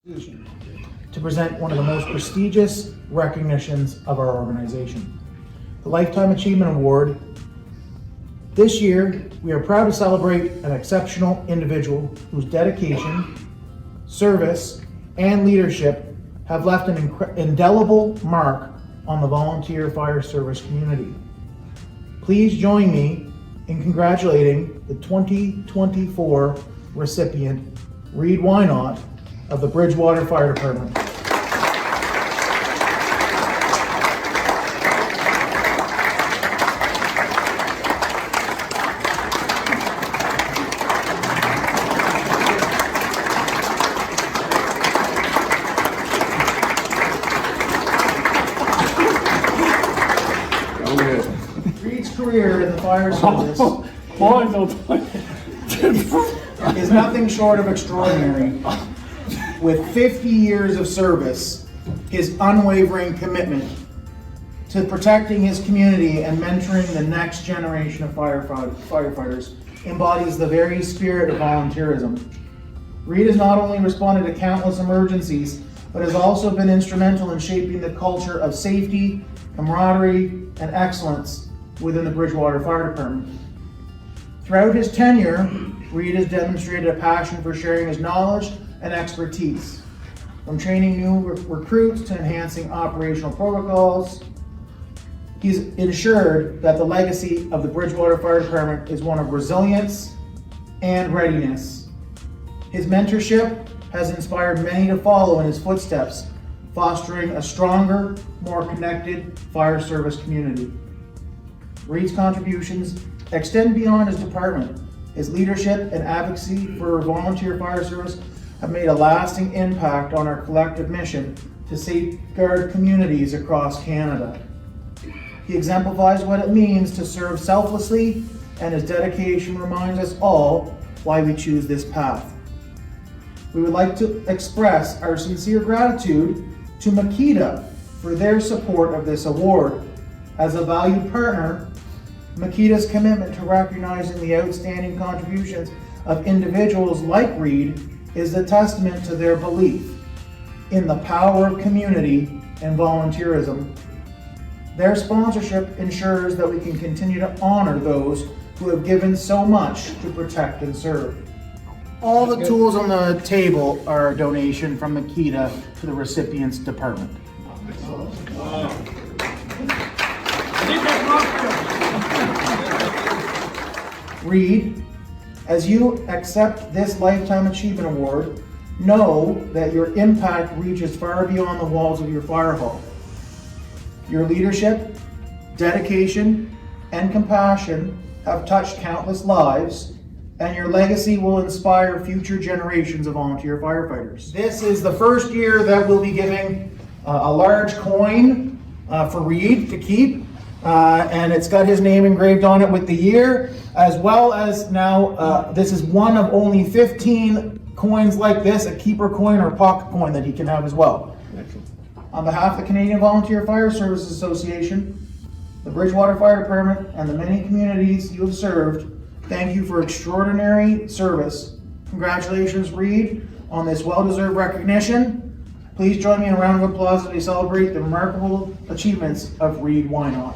to present one of the most prestigious recognitions of our organization, the Lifetime Achievement Award. This year, we are proud to celebrate an exceptional individual whose dedication, service, and leadership have left an indelible mark on the volunteer fire service community. Please join me in congratulating the 2024 recipient, Reed Wynot of the Bridgewater Fire Department. Reed's career in the fire service is nothing short of extraordinary. With 50 years of service, his unwavering commitment to protecting his community and mentoring the next generation of firefighters embodies the very spirit of volunteerism. Reed has not only responded to countless emergencies, but has also been instrumental in shaping the culture of safety, camaraderie, and excellence within the Bridgewater Fire Department. Throughout his tenure, Reed has demonstrated a passion for sharing his knowledge and expertise, from training new recruits to enhancing operational protocols. He's ensured that the legacy of the Bridgewater Fire Department is one of resilience and readiness. His mentorship has inspired many to follow in his footsteps, fostering a stronger, more connected fire service community. Reed's contributions extend beyond his department. His leadership and advocacy for volunteer fire service have made a lasting impact on our collective mission to safeguard communities across Canada. He exemplifies what it means to serve selflessly, and his dedication reminds us all why we choose this path. We would like to express our sincere gratitude to Makita for their support of this award. As a valued partner, Makita's commitment to recognizing the outstanding contributions of individuals like Reed is a testament to their belief in the power of community and volunteerism. Their sponsorship ensures that we can continue to honor those who have given so much to protect and serve. All the tools on the table are a donation from Makita to the recipient's department. Reed, as you accept this Lifetime Achievement Award, know that your impact reaches far beyond the walls of your fire hall. Your leadership, dedication, and compassion have touched countless lives, and your legacy will inspire future generations of volunteer firefighters. This is the first year that we'll be giving a large coin for Reed to keep, and it's got his name engraved on it with the year, as well as now this is one of only 15 coins like this, a keeper coin or pocket coin that he can have as well. On behalf of the Canadian Volunteer Fire Services Association, the Bridgewater Fire Department, and the many communities you have served, thank you for extraordinary service. Congratulations, Reed, on this well-deserved recognition. Please join me in a round of applause as we celebrate the remarkable achievements of Reed Wynot.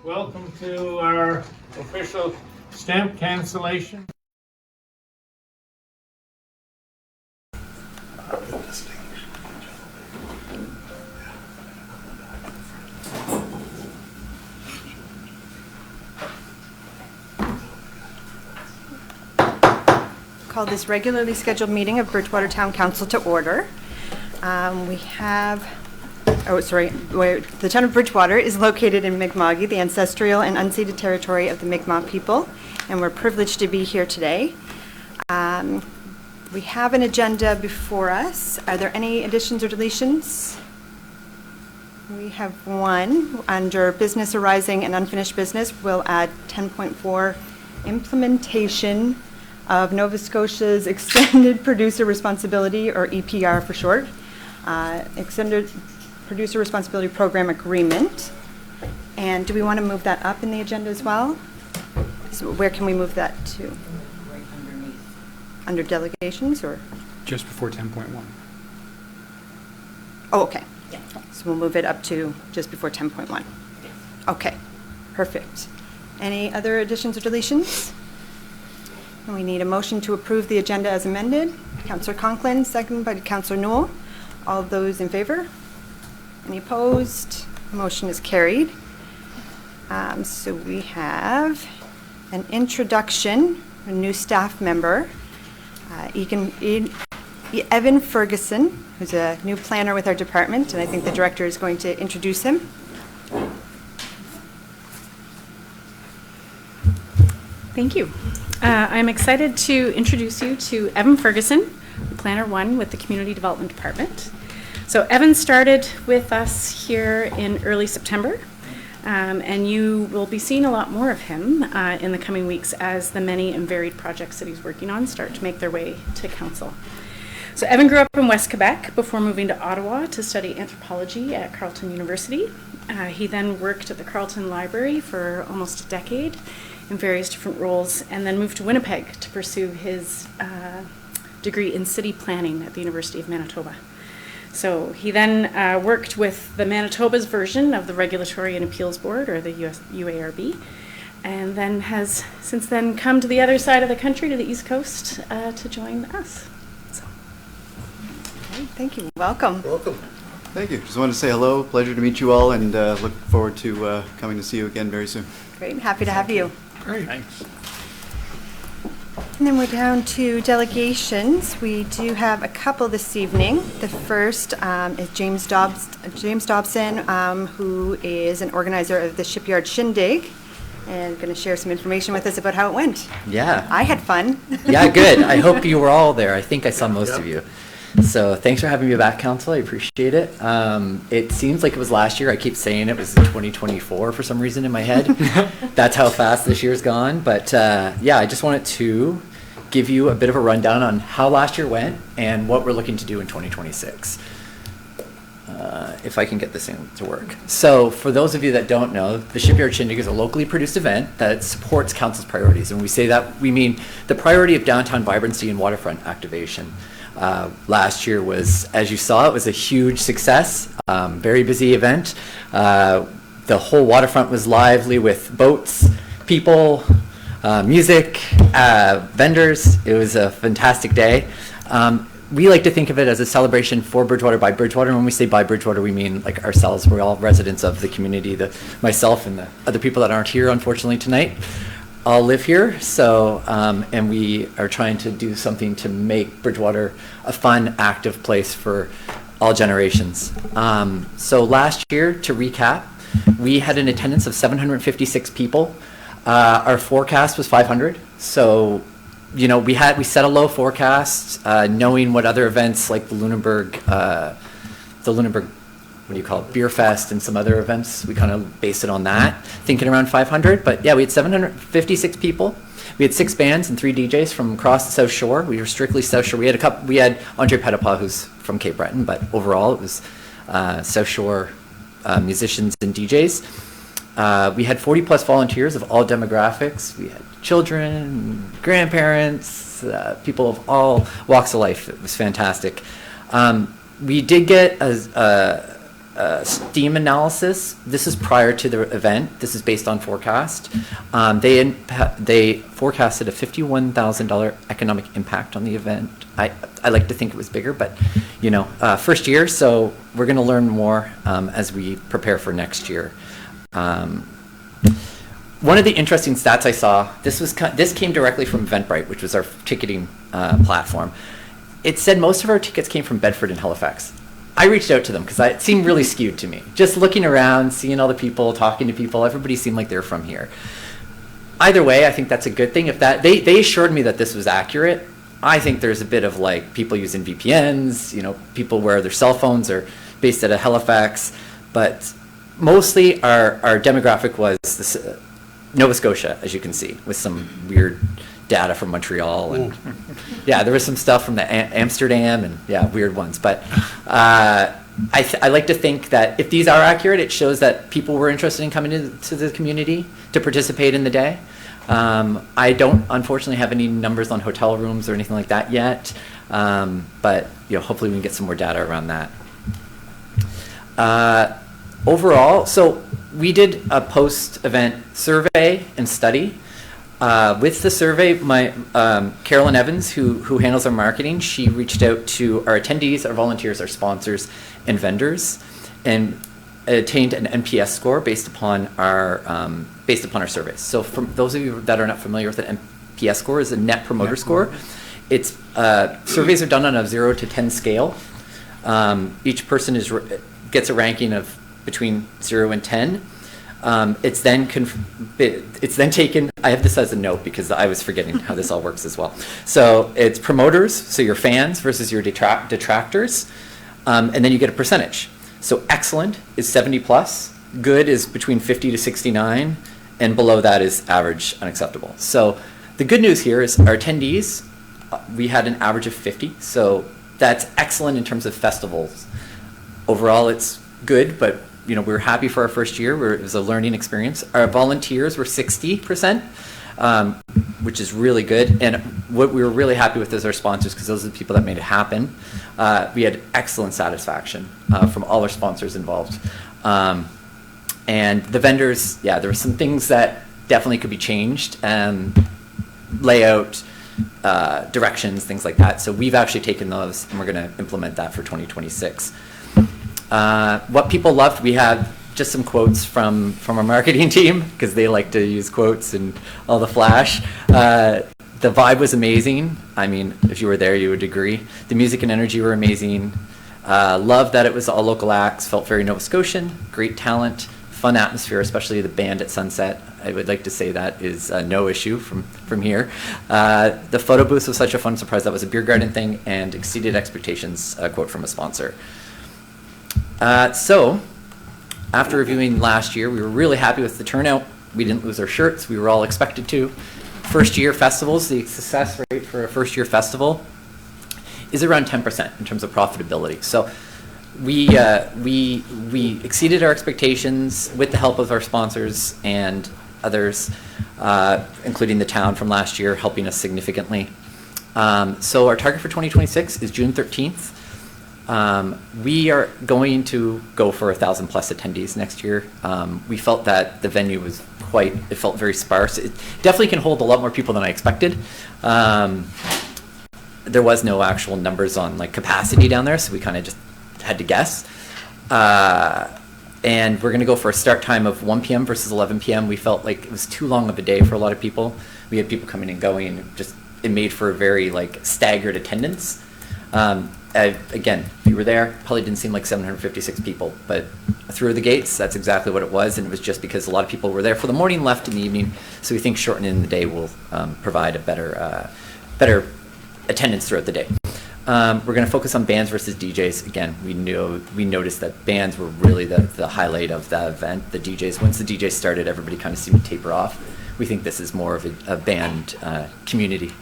Welcome to our official stamp cancellation. Call this regularly scheduled meeting of Bridgewater Town Council to order. We have, the town of Bridgewater is located in Mi'kma'ki, the ancestral and unceded territory of the Mi'kmaq people, and we're privileged to be here today. We have an agenda before us. Are there any additions or deletions? We have one. Under business arising and unfinished business, we'll add 10.4, implementation of Nova Scotia's Extended Producer Responsibility, or EPR for short, Extended Producer Responsibility Program Agreement. And do we want to move that up in the agenda as well? So where can we move that to? Right underneath. Under delegations, or? Just before 10.1. Oh, okay. Yeah. So we'll move it up to just before 10.1. Okay, perfect. Any other additions or deletions? And we need a motion to approve the agenda as amended. Councillor Conklin, second by Councillor Newell. All those in favor? Any opposed? Motion is carried. So we have an introduction, a new staff member, Evan Ferguson, who's a new planner with our department, and I think the director is going to introduce him. Thank you. I'm excited to introduce you to Evan Ferguson, Planner 1 with the Community Development Department. So Evan started with us here in early September, and you will be seeing a lot more of him in the coming weeks as the many and varied projects that he's working on start to make their way to council. So Evan grew up in West Quebec before moving to Ottawa to study anthropology at Carleton University. He then worked at the Carleton Library for almost a decade in various different roles, and then moved to Winnipeg to pursue his degree in city planning at the University of Manitoba. So he then worked with the Manitoba's version of the Regulatory and Appeals Board, or the UARB, and then has since then come to the other side of the country, to the East Coast, to join us. So. Okay, thank you. Welcome. Welcome. Thank you. Just wanted to say hello. Pleasure to meet you all, and look forward to coming to see you again very soon. Great. Happy to have you. Great. Thanks. And then we're down to delegations. We do have a couple this evening. The first is James Dobson, who is an organizer of the Shipyard Shindig, and going to share some information with us about how it went. Yeah. I had fun. Yeah, good. I hope you were all there. I think I saw most of you. So thanks for having me back, Council. I appreciate it. It seems like it was last year. I keep saying it was 2024 for some reason in my head. That's how fast this year's gone. But yeah, I just wanted to give you a bit of a rundown on how last year went and what we're looking to do in 2026. If I can get this thing to work. So for those of you that don't know, the Shipyard Shindig is a locally produced event that supports Council's priorities. And when we say that, we mean the priority of downtown vibrancy and waterfront activation. Last year was, as you saw, it was a huge success, very busy event. The whole waterfront was lively with boats, people, music, vendors. It was a fantastic day. We like to think of it as a celebration for Bridgewater by Bridgewater. And when we say by Bridgewater, we mean like ourselves. We're all residents of the community, myself and the other people that aren't here, unfortunately, tonight. All live here, so and we are trying to do something to make Bridgewater a fun, active place for all generations. So last year, to recap, we had an attendance of 756 people. Our forecast was 500. So, you know, we set a low forecast, knowing what other events like the Lunenburg, what do you call it, Beer Fest and some other events. We kind of based it on that, thinking around 500. But yeah, we had 756 people. We had 6 bands and 3 DJs from across the South Shore. We were strictly South Shore. We had Andre Pettipas, who's from Cape Breton, but overall it was South Shore musicians and DJs. We had 40 plus volunteers of all demographics. We had children, grandparents, people of all walks of life. It was fantastic. We did get steam analysis. This is prior to the event. This is based on forecast. They forecasted a $51,000 economic impact on the event. I like to think it was bigger, but first year, so we're going to learn more as we prepare for next year. One of the interesting stats I saw, this came directly from Eventbrite, which was our ticketing platform. It said most of our tickets came from Bedford and Halifax. I reached out to them because it seemed really skewed to me. Just looking around, seeing all the people, talking to people, everybody seemed like they're from here. Either way, I think that's a good thing. If they assured me that this was accurate, I think there's a bit of like people using VPNs, people where their cell phones are based out of Halifax, but mostly our demographic was Nova Scotia, as you can see, with some weird data from Montreal, and yeah, there was some stuff from the Amsterdam, and weird ones. But I like to think that if these are accurate, it shows that people were interested in coming into the community to participate in the day. I don't, unfortunately, have any numbers on hotel rooms or anything like that yet, but hopefully we can get some more data around that. Overall, so we did a post-event survey and study. With the survey, my Carolyn Evans, who handles our marketing, she reached out to our attendees, our volunteers, our sponsors, and vendors, and attained an NPS score based upon our surveys. So, for those of you that are not familiar with an NPS score, is a Net Promoter Score. It's surveys are done on a 0 to 10 scale. Each person gets a ranking of between 0 and 10. It's then taken. I have this as a note because I was forgetting how this all works as well. So it's promoters, so your fans versus your detractors, and then you get a percentage. So excellent is 70 plus, good is between 50 to 69, and below that is average, unacceptable. So the good news here is our attendees, we had an average of 50, so that's excellent in terms of festivals. Overall, it's good, but we were happy for our first year. It was a learning experience. Our volunteers were 60%, which is really good. And what we were really happy with is our sponsors, because those are the people that made it happen. We had excellent satisfaction from all our sponsors involved. And the vendors, there were some things that definitely could be changed. Layout, directions, things like that. So we've actually taken those, and we're going to implement that for 2026. What people loved, we had just some quotes from our marketing team, because they like to use quotes and all the flash. The vibe was amazing. I mean, if you were there, you would agree. The music and energy were amazing. Loved that it was all local acts, felt very Nova Scotian, great talent, fun atmosphere, especially the band at Sunset. I would like to say that is no issue from here. The photo booth was such a fun surprise. That was a beer garden thing and exceeded expectations, a quote from a sponsor. So, after reviewing last year, we were really happy with the turnout. We didn't lose our shirts. We were all expected to. First year festivals, the success rate for a first year festival is around 10% in terms of profitability. So we exceeded our expectations with the help of our sponsors and others, including the town from last year, helping us significantly. So our target for 2026 is June 13th. We are going to go for 1,000 plus attendees next year. We felt that the venue was it felt very sparse. It definitely can hold a lot more people than I expected. There was no actual numbers on capacity down there, so we kind of just had to guess. And we're going to go for a start time of 1 p.m. versus 11 p.m. We felt like it was too long of a day for a lot of people. We had people coming and going. It made for a very staggered attendance. Again, if you were there, probably didn't seem like 756 people, but through the gates, that's exactly what it was, and it was just because a lot of people were there for the morning, left in the evening, so we think shortening the day will provide a better attendance throughout the day. We're going to focus on bands versus DJs. Again, we noticed that bands were really the highlight of the event. The DJs, once the DJs started, everybody kind of seemed to taper off. We think this is more of a band community.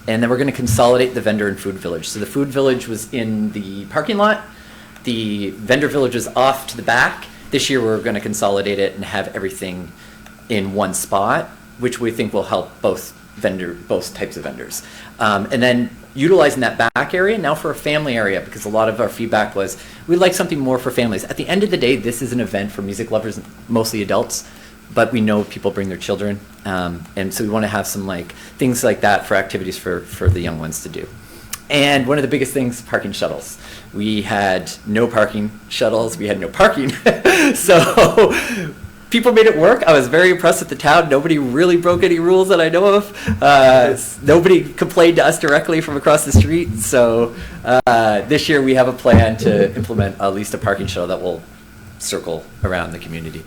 And then we're going to consolidate the vendor and food village. So the food village was in the parking lot. The vendor village was off to the back. This year we're going to consolidate it and have everything in one spot, which we think will help both both types of vendors. And then utilizing that back area now for a family area, because a lot of our feedback was we'd like something more for families. At the end of the day, this is an event for music lovers, mostly adults, but we know people bring their children. And so we want to have some like things like that for activities for the young ones to do. And one of the biggest things, parking shuttles. We had no parking shuttles. We had no parking. So people made it work. I was very impressed with the town. Nobody really broke any rules that I know of. Nobody complained to us directly from across the street. So this year we have a plan to implement at least a parking shuttle that will circle around the community.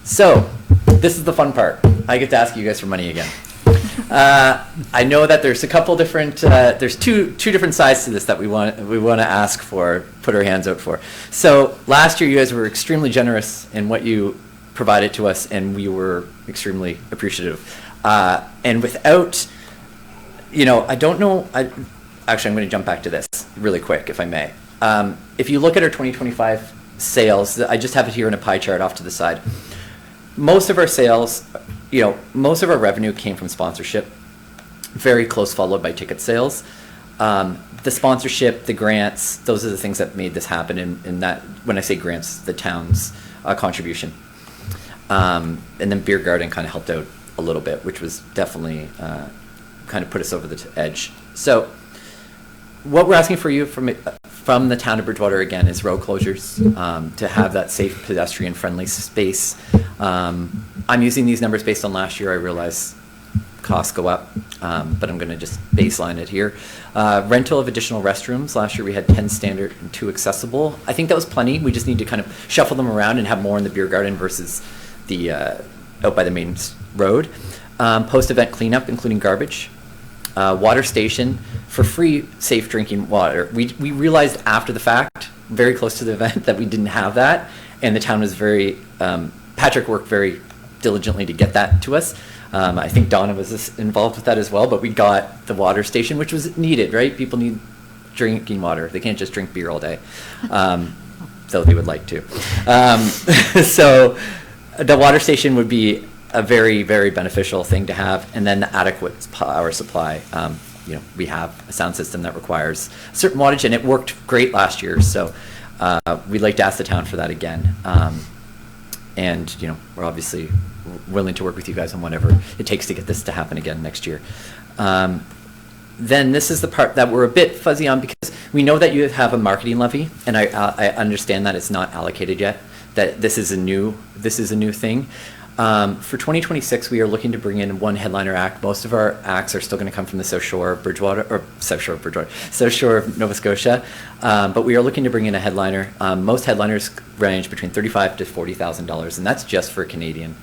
So this is the fun part. I get to ask you guys for money again. I know that there's a couple different, there's two different sides to this that we want to ask for, put our hands out for. So last year you guys were extremely generous in what you provided to us, and we were extremely appreciative. And without, I don't know, actually I'm going to jump back to this really quick if I may. If you look at our 2025 sales, I just have it here in a pie chart off to the side. Most of our sales, most of our revenue came from sponsorship, very close followed by ticket sales. The sponsorship, the grants, those are the things that made this happen. And that, when I say grants, the town's contribution. And then Beer Garden kind of helped out a little bit, which was definitely kind of put us over the edge. So what we're asking for you from the town of Bridgewater again is road closures, to have that safe pedestrian friendly space. I'm using these numbers based on last year. I realize costs go up, but I'm going to just baseline it here. Rental of additional restrooms. Last year we had 10 standard and 2 accessible. I think that was plenty. We just need to kind of shuffle them around and have more in the Beer Garden versus the out by the main road. Post-event cleanup, including garbage. Water station for free, safe drinking water. We realized after the fact, very close to the event, that we didn't have that, and the town was very, Patrick worked very diligently to get that to us. I think Donna was involved with that as well, but we got the water station, which was needed, right? People need drinking water. They can't just drink beer all day, though they would like to. So the water station would be a very, very beneficial thing to have. And then the adequate power supply. We have a sound system that requires a certain wattage, and it worked great last year. So we'd like to ask the town for that again. And we're obviously willing to work with you guys on whatever it takes to get this to happen again next year. Then this is the part that we're a bit fuzzy on, because we know that you have a marketing levy, and I understand that it's not allocated yet, that this is a new thing. For 2026, we are looking to bring in one headliner act. Most of our acts are still going to come from the South Shore of Nova Scotia, but we are looking to bring in a headliner. Most headliners range between $35,000 to $40,000, and that's just for Canadian.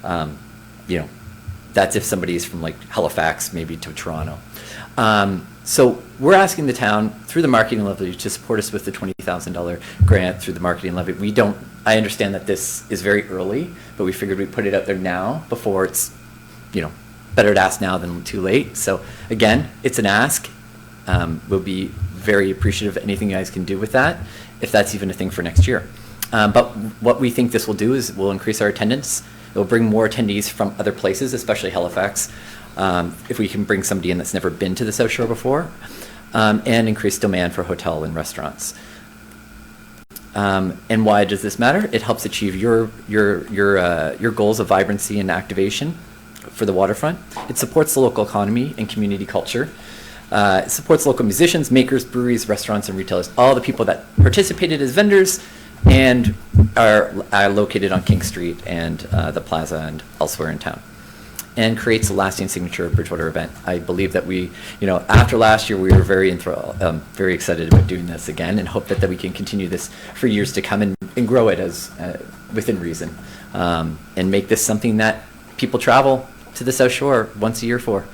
That's if somebody is from like Halifax, maybe to Toronto. So we're asking the town through the marketing levy to support us with the $20,000 grant through the marketing levy. I understand that this is very early, but we figured we'd put it out there now before it's, better to ask now than too late. So again, it's an ask. We'll be very appreciative of anything you guys can do with that, if that's even a thing for next year. But what we think this will do is we'll increase our attendance. It will bring more attendees from other places, especially Halifax. If we can bring somebody in that's never been to the South Shore before, and increase demand for hotel and restaurants. And why does this matter? It helps achieve your goals of vibrancy and activation for the waterfront. It supports the local economy and community culture. It supports local musicians, makers, breweries, restaurants, and retailers, all the people that participated as vendors and are located on King Street and the plaza and elsewhere in town. And creates a lasting signature of Bridgewater event. I believe that we, after last year, we were very excited about doing this again, and hope that we can continue this for years to come and grow it as within reason, and make this something that people travel to the South Shore once a year for.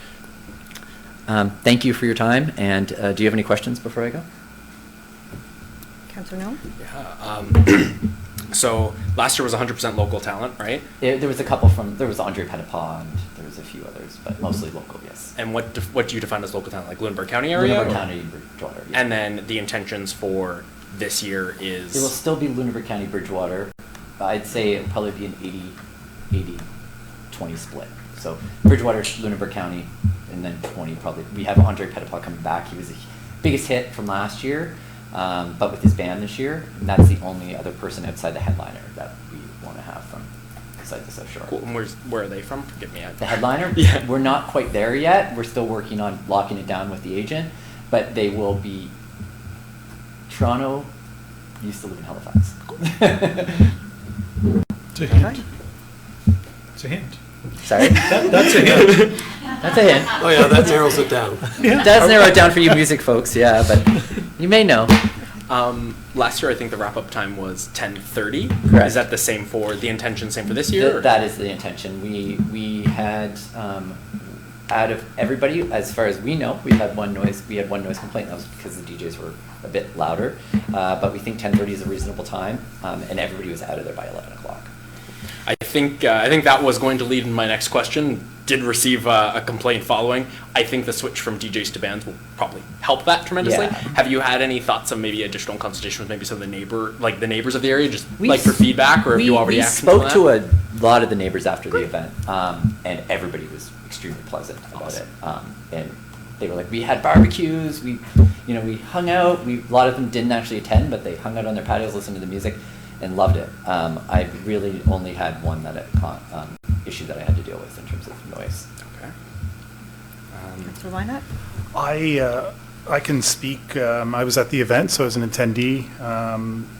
Thank you for your time, and do you have any questions before I go? Councillor Noel? Yeah. So last year was 100% local talent, right? There was there was Andre Petitpas, and there was a few others, but mostly local, yes. And what do you define as local talent? Like Lunenburg County area? Lunenburg County, Bridgewater. Yeah. And then the intentions for this year is? It will still be Lunenburg County, Bridgewater. I'd say it'll probably be an 80-20 split. So Bridgewater, Lunenburg County, and then 20 probably. We have Andre Petitpas coming back. He was the biggest hit from last year, but with his band this year, and that's the only other person outside the headliner that we want to have from outside the South Shore. Cool. And where are they from? Forgive me. The headliner? Yeah. We're not quite there yet. We're still working on locking it down with the agent, but they will be Toronto, used to live in Halifax. It's a hint. It's a hint. Sorry? That's a hint. That's a hint. Oh yeah, that narrows it down. It does narrow it down for you music folks, yeah, but you may know. Last year, I think the wrap-up time was 10:30. Correct. Is that the same for the intention? Same for this year? or- That is the intention. We had, out of everybody, as far as we know, we had one noise complaint. That was because the DJs were a bit louder. But we think 10:30 is a reasonable time, and everybody was out of there by 11 o'clock. I think that was going to lead in my next question. Did receive a complaint following. I think the switch from DJs to bands will probably help that tremendously. Yeah. Have you had any thoughts of maybe additional consultation with maybe some of the neighbors of the area, just We like for s- feedback, or have you already we acted spoke on to that? a lot of the neighbors after the event, and everybody was extremely pleasant about it. And they were like, we had barbecues, we hung out. A lot of them didn't actually attend, but they hung out on their patios, listened to the music, and loved it. I really only had one issue that I had to deal with in terms of noise. Okay. So why not? I can speak. I was at the event, so I was an attendee,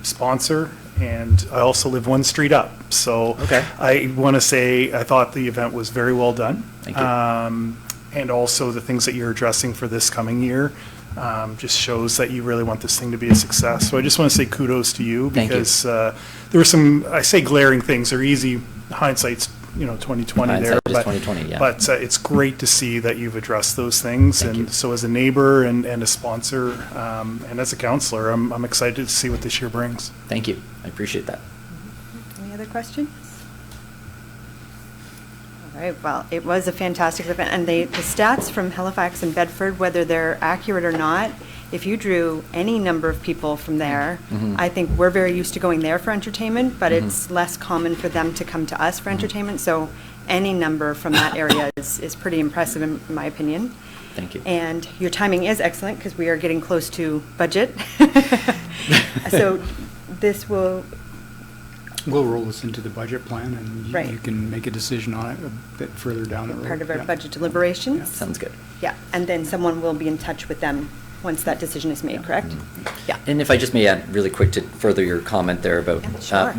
sponsor, and I also live one street up. So Okay. I want to say I thought the event was very well done. Thank you. And also the things that you're addressing for this coming year just shows that you really want this thing to be a success. So I just want to say kudos to you Thank you. because there were some, I say glaring things. They're easy. Hindsight's 2020 there, Hindsight is but 2020, yeah. but it's great to see that you've addressed those things. Thank And you. so as a neighbor and a sponsor and as a counselor, I'm excited to see what this year brings. Thank you. I appreciate that. Any other questions? All right, well, it was a fantastic event, and the stats from Halifax and Bedford, whether they're accurate or not, if you drew any number of people from there, I think we're very used to going there for entertainment, but it's less common for them to come to us for entertainment, so any number from that area is pretty impressive in my opinion. Thank you. And your timing is excellent because we are getting close to budget. So this will, We'll roll this into the budget plan and Right. you can make a decision on it a bit further down the road. part of our Yeah. budget deliberations. Sounds good. Yeah, and then someone will be in touch with them once that decision is made, correct? Yeah. And if I just may add really quick to further your comment there about, Yeah, sure.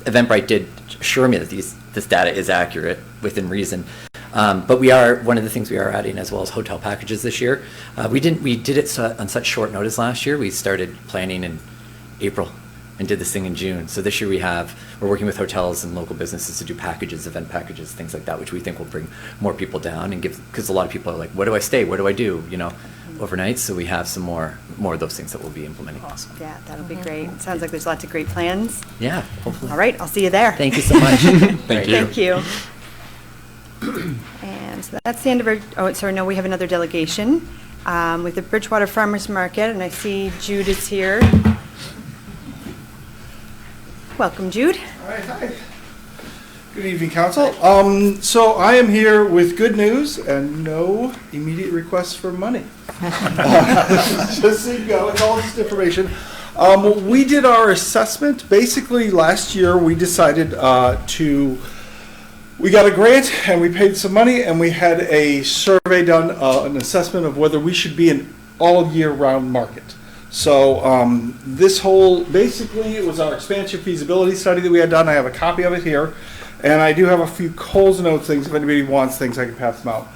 Eventbrite did assure me that this data is accurate within reason. But one of the things we are adding as well as hotel packages this year. We did it on such short notice last year. We started planning in April and did this thing in June. So this year we're working with hotels and local businesses to do packages, event packages, things like that, which we think will bring more people down and because a lot of people are like, where do I stay? What do I do? Overnight. So we have some more of those things that we'll be implementing. Yeah, that'll be great. It sounds like there's lots of great plans. Yeah, hopefully. All right, I'll see you there. Thank you so much. Thank you. Thank you. And so that's the end of we have another delegation with the Bridgewater Farmers Market, and I see Jude is here. Welcome, Jude. All right, hi. Good evening, Council. So I am here with good news and no immediate requests for money. Just so you know, it's all just information. We did our assessment. Basically, last year we decided we got a grant and we paid some money and we had a survey done, an assessment of whether we should be an all year round market. So basically it was our expansion feasibility study that we had done. I have a copy of it here. And I do have a few Coles Notes things. If anybody wants things, I can pass them out.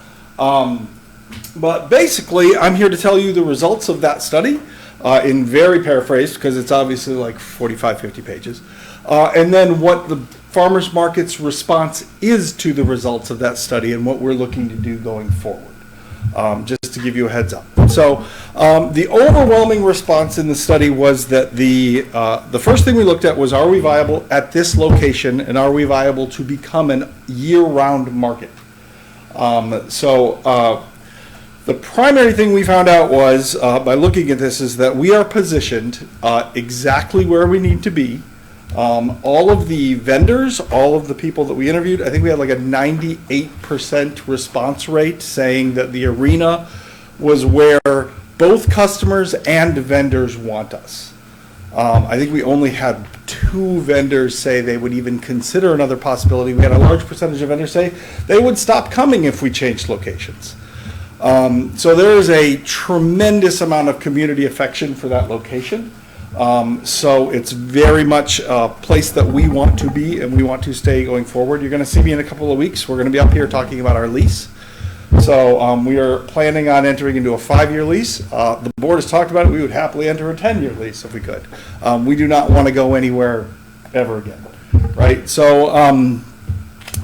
But basically, I'm here to tell you the results of that study in very paraphrased, because it's obviously like 45, 50 pages. And then what the farmers market's response is to the results of that study and what we're looking to do going forward. Just to give you a heads up. So the overwhelming response in the study was that the first thing we looked at was, are we viable at this location and are we viable to become an year-round market? The primary thing we found out was, by looking at this, is that we are positioned exactly where we need to be All of the vendors, all of the people that we interviewed, I think we had like a 98% response rate saying that the arena was where both customers and vendors want us. I think we only had 2 vendors say they would even consider another possibility. We had a large percentage of vendors say they would stop coming if we changed locations. So there is a tremendous amount of community affection for that location. So it's very much a place that we want to be and we want to stay going forward. You're going to see me in a couple of weeks. We're going to be up here talking about our lease. So we are planning on entering into a 5-year lease. The board has talked about it. We would happily enter a 10-year lease if we could. We do not want to go anywhere ever again, right? So,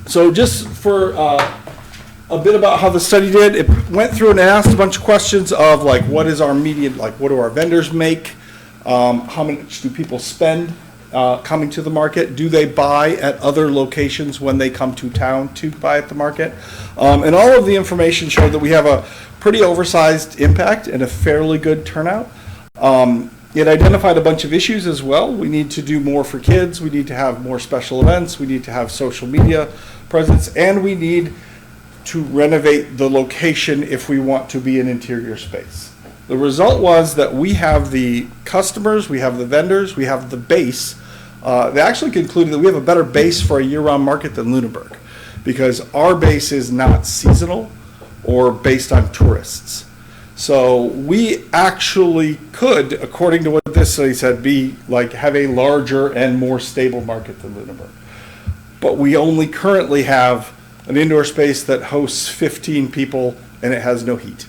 so just for a bit about how the study did, it went through and asked a bunch of questions of like, what is our median, like what do our vendors make? How much do people spend coming to the market? Do they buy at other locations when they come to town to buy at the market? And all of the information showed that we have a pretty oversized impact and a fairly good turnout. It identified a bunch of issues as well. We need to do more for kids. We need to have more special events. We need to have social media presence. And we need to renovate the location if we want to be an interior space. The result was that we have the customers, we have the vendors, we have the base. They actually concluded that we have a better base for a year-round market than Lunenburg because our base is not seasonal or based on tourists. So we actually could, according to what this study said, be like have a larger and more stable market than Lunenburg. But we only currently have an indoor space that hosts 15 people and it has no heat.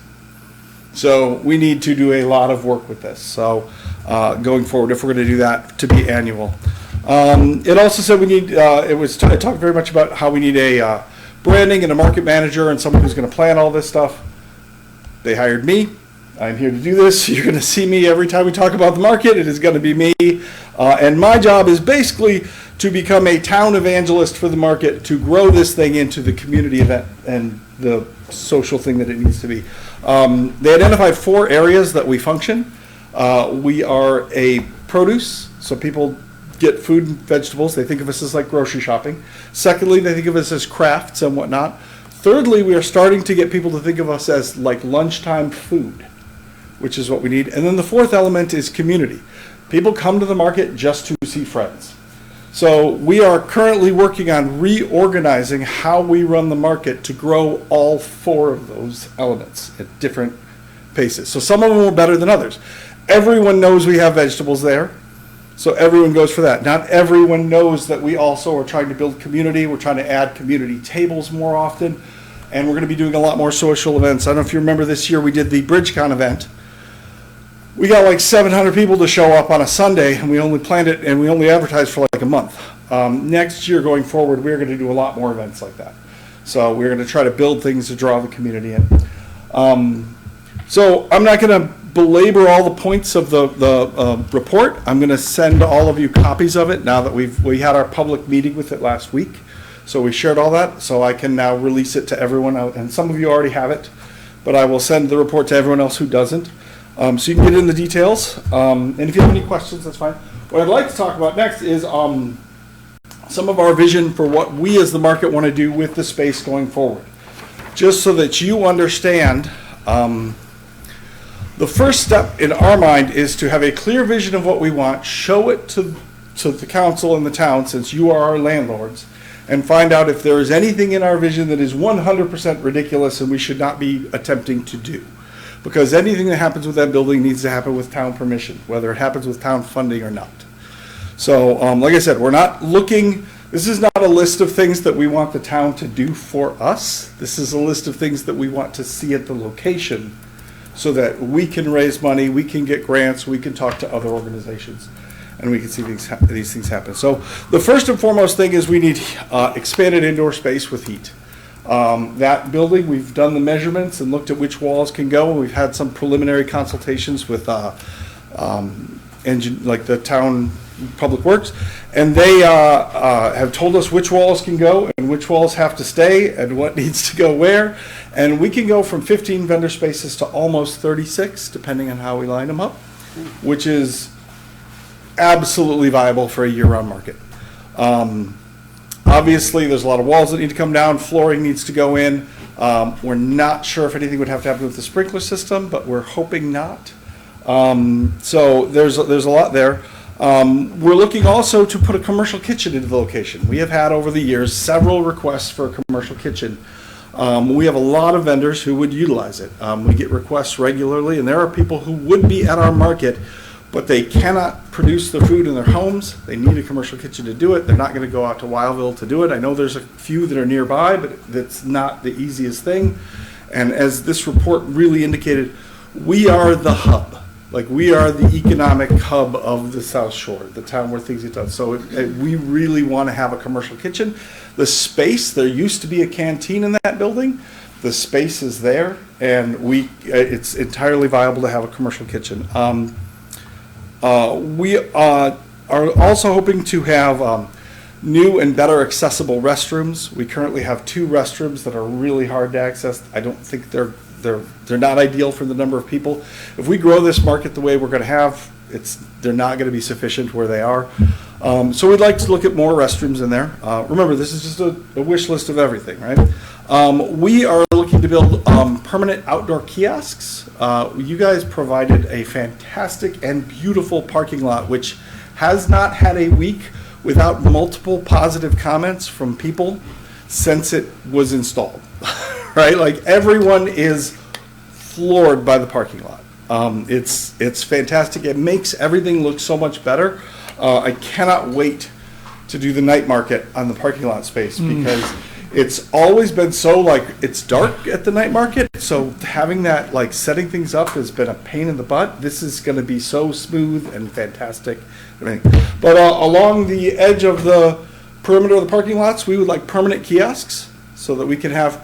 So we need to do a lot of work with this. So going forward, if we're going to do that, to be annual. It also said we need, it talked very much about how we need a branding and a market manager and someone who's going to plan all this stuff. They hired me. I'm here to do this. You're going to see me every time we talk about the market. It is going to be me. And my job is basically to become a town evangelist for the market, to grow this thing into the community event and the social thing that it needs to be. They identified 4 areas that we function. We are a produce, so people get food and vegetables. They think of us as like grocery shopping. Secondly, they think of us as crafts and whatnot. Thirdly, we are starting to get people to think of us as like lunchtime food, which is what we need. And then the 4th element is community. People come to the market just to see friends. So we are currently working on reorganizing how we run the market to grow all 4 of those elements at different paces. So some of them are better than others. Everyone knows we have vegetables there, so everyone goes for that. Not everyone knows that we also are trying to build community. We're trying to add community tables more often, and we're going to be doing a lot more social events. I don't know if you remember this year we did the BridgeCon event. We got like 700 people to show up on a Sunday, and we only planned it and we only advertised for like a month. Next year going forward, we're going to do a lot more events like that. So we're going to try to build things to draw the community in. So I'm not going to belabor all the points of the report. I'm going to send all of you copies of it now that we had our public meeting with it last week. So we shared all that, so I can now release it to everyone out. And some of you already have it, but I will send the report to everyone else who doesn't. So you can get in the details. And if you have any questions, that's fine. What I'd like to talk about next is some of our vision for what we as the market want to do with the space going forward. Just so that you understand, the first step in our mind is to have a clear vision of what we want, show it to the council and the town, since you are our landlords, and find out if there is anything in our vision that is 100% ridiculous and we should not be attempting to do. Because anything that happens with that building needs to happen with town permission, whether it happens with town funding or not. So, like I said, we're not looking, this is not a list of things that we want the town to do for us. This is a list of things that we want to see at the location so that we can raise money, we can get grants, we can talk to other organizations, and we can see these things happen. So the first and foremost thing is we need expanded indoor space with heat. That building, we've done the measurements and looked at which walls can go. We've had some preliminary consultations with like the town public works, and they have told us which walls can go and which walls have to stay and what needs to go where. And we can go from 15 vendor spaces to almost 36, depending on how we line them up, which is absolutely viable for a year-round market. Obviously, there's a lot of walls that need to come down, flooring needs to go in. We're not sure if anything would have to happen with the sprinkler system, but we're hoping not. So there's a lot there. We're looking also to put a commercial kitchen into the location. We have had over the years several requests for a commercial kitchen. We have a lot of vendors who would utilize it. We get requests regularly, and there are people who would be at our market, but they cannot produce their food in their homes. They need a commercial kitchen to do it. They're not going to go out to Wildville to do it. I know there's a few that are nearby, but that's not the easiest thing. And as this report really indicated, we are the hub. Like, we are the economic hub of the South Shore, the town where things get done. So we really want to have a commercial kitchen. The space, there used to be a canteen in that building. The space is there, and it's entirely viable to have a commercial kitchen. We are also hoping to have new and better accessible restrooms. We currently have 2 restrooms that are really hard to access. I don't think they're not ideal for the number of people. If we grow this market the way we're going to have, they're not going to be sufficient where they are. So we'd like to look at more restrooms in there. Remember, this is just a wish list of everything, right? We are looking to build permanent outdoor kiosks. You guys provided a fantastic and beautiful parking lot, which has not had a week without multiple positive comments from people since it was installed, right? Like, everyone is floored by the parking lot. It's fantastic. It makes everything look so much better. I cannot wait to do the night market on the parking lot space, because it's always been so, like, it's dark at the night market. So having that, like, setting things up has been a pain in the butt. This is going to be so smooth and fantastic. But along the edge of the perimeter of the parking lots, we would like permanent kiosks so that we can have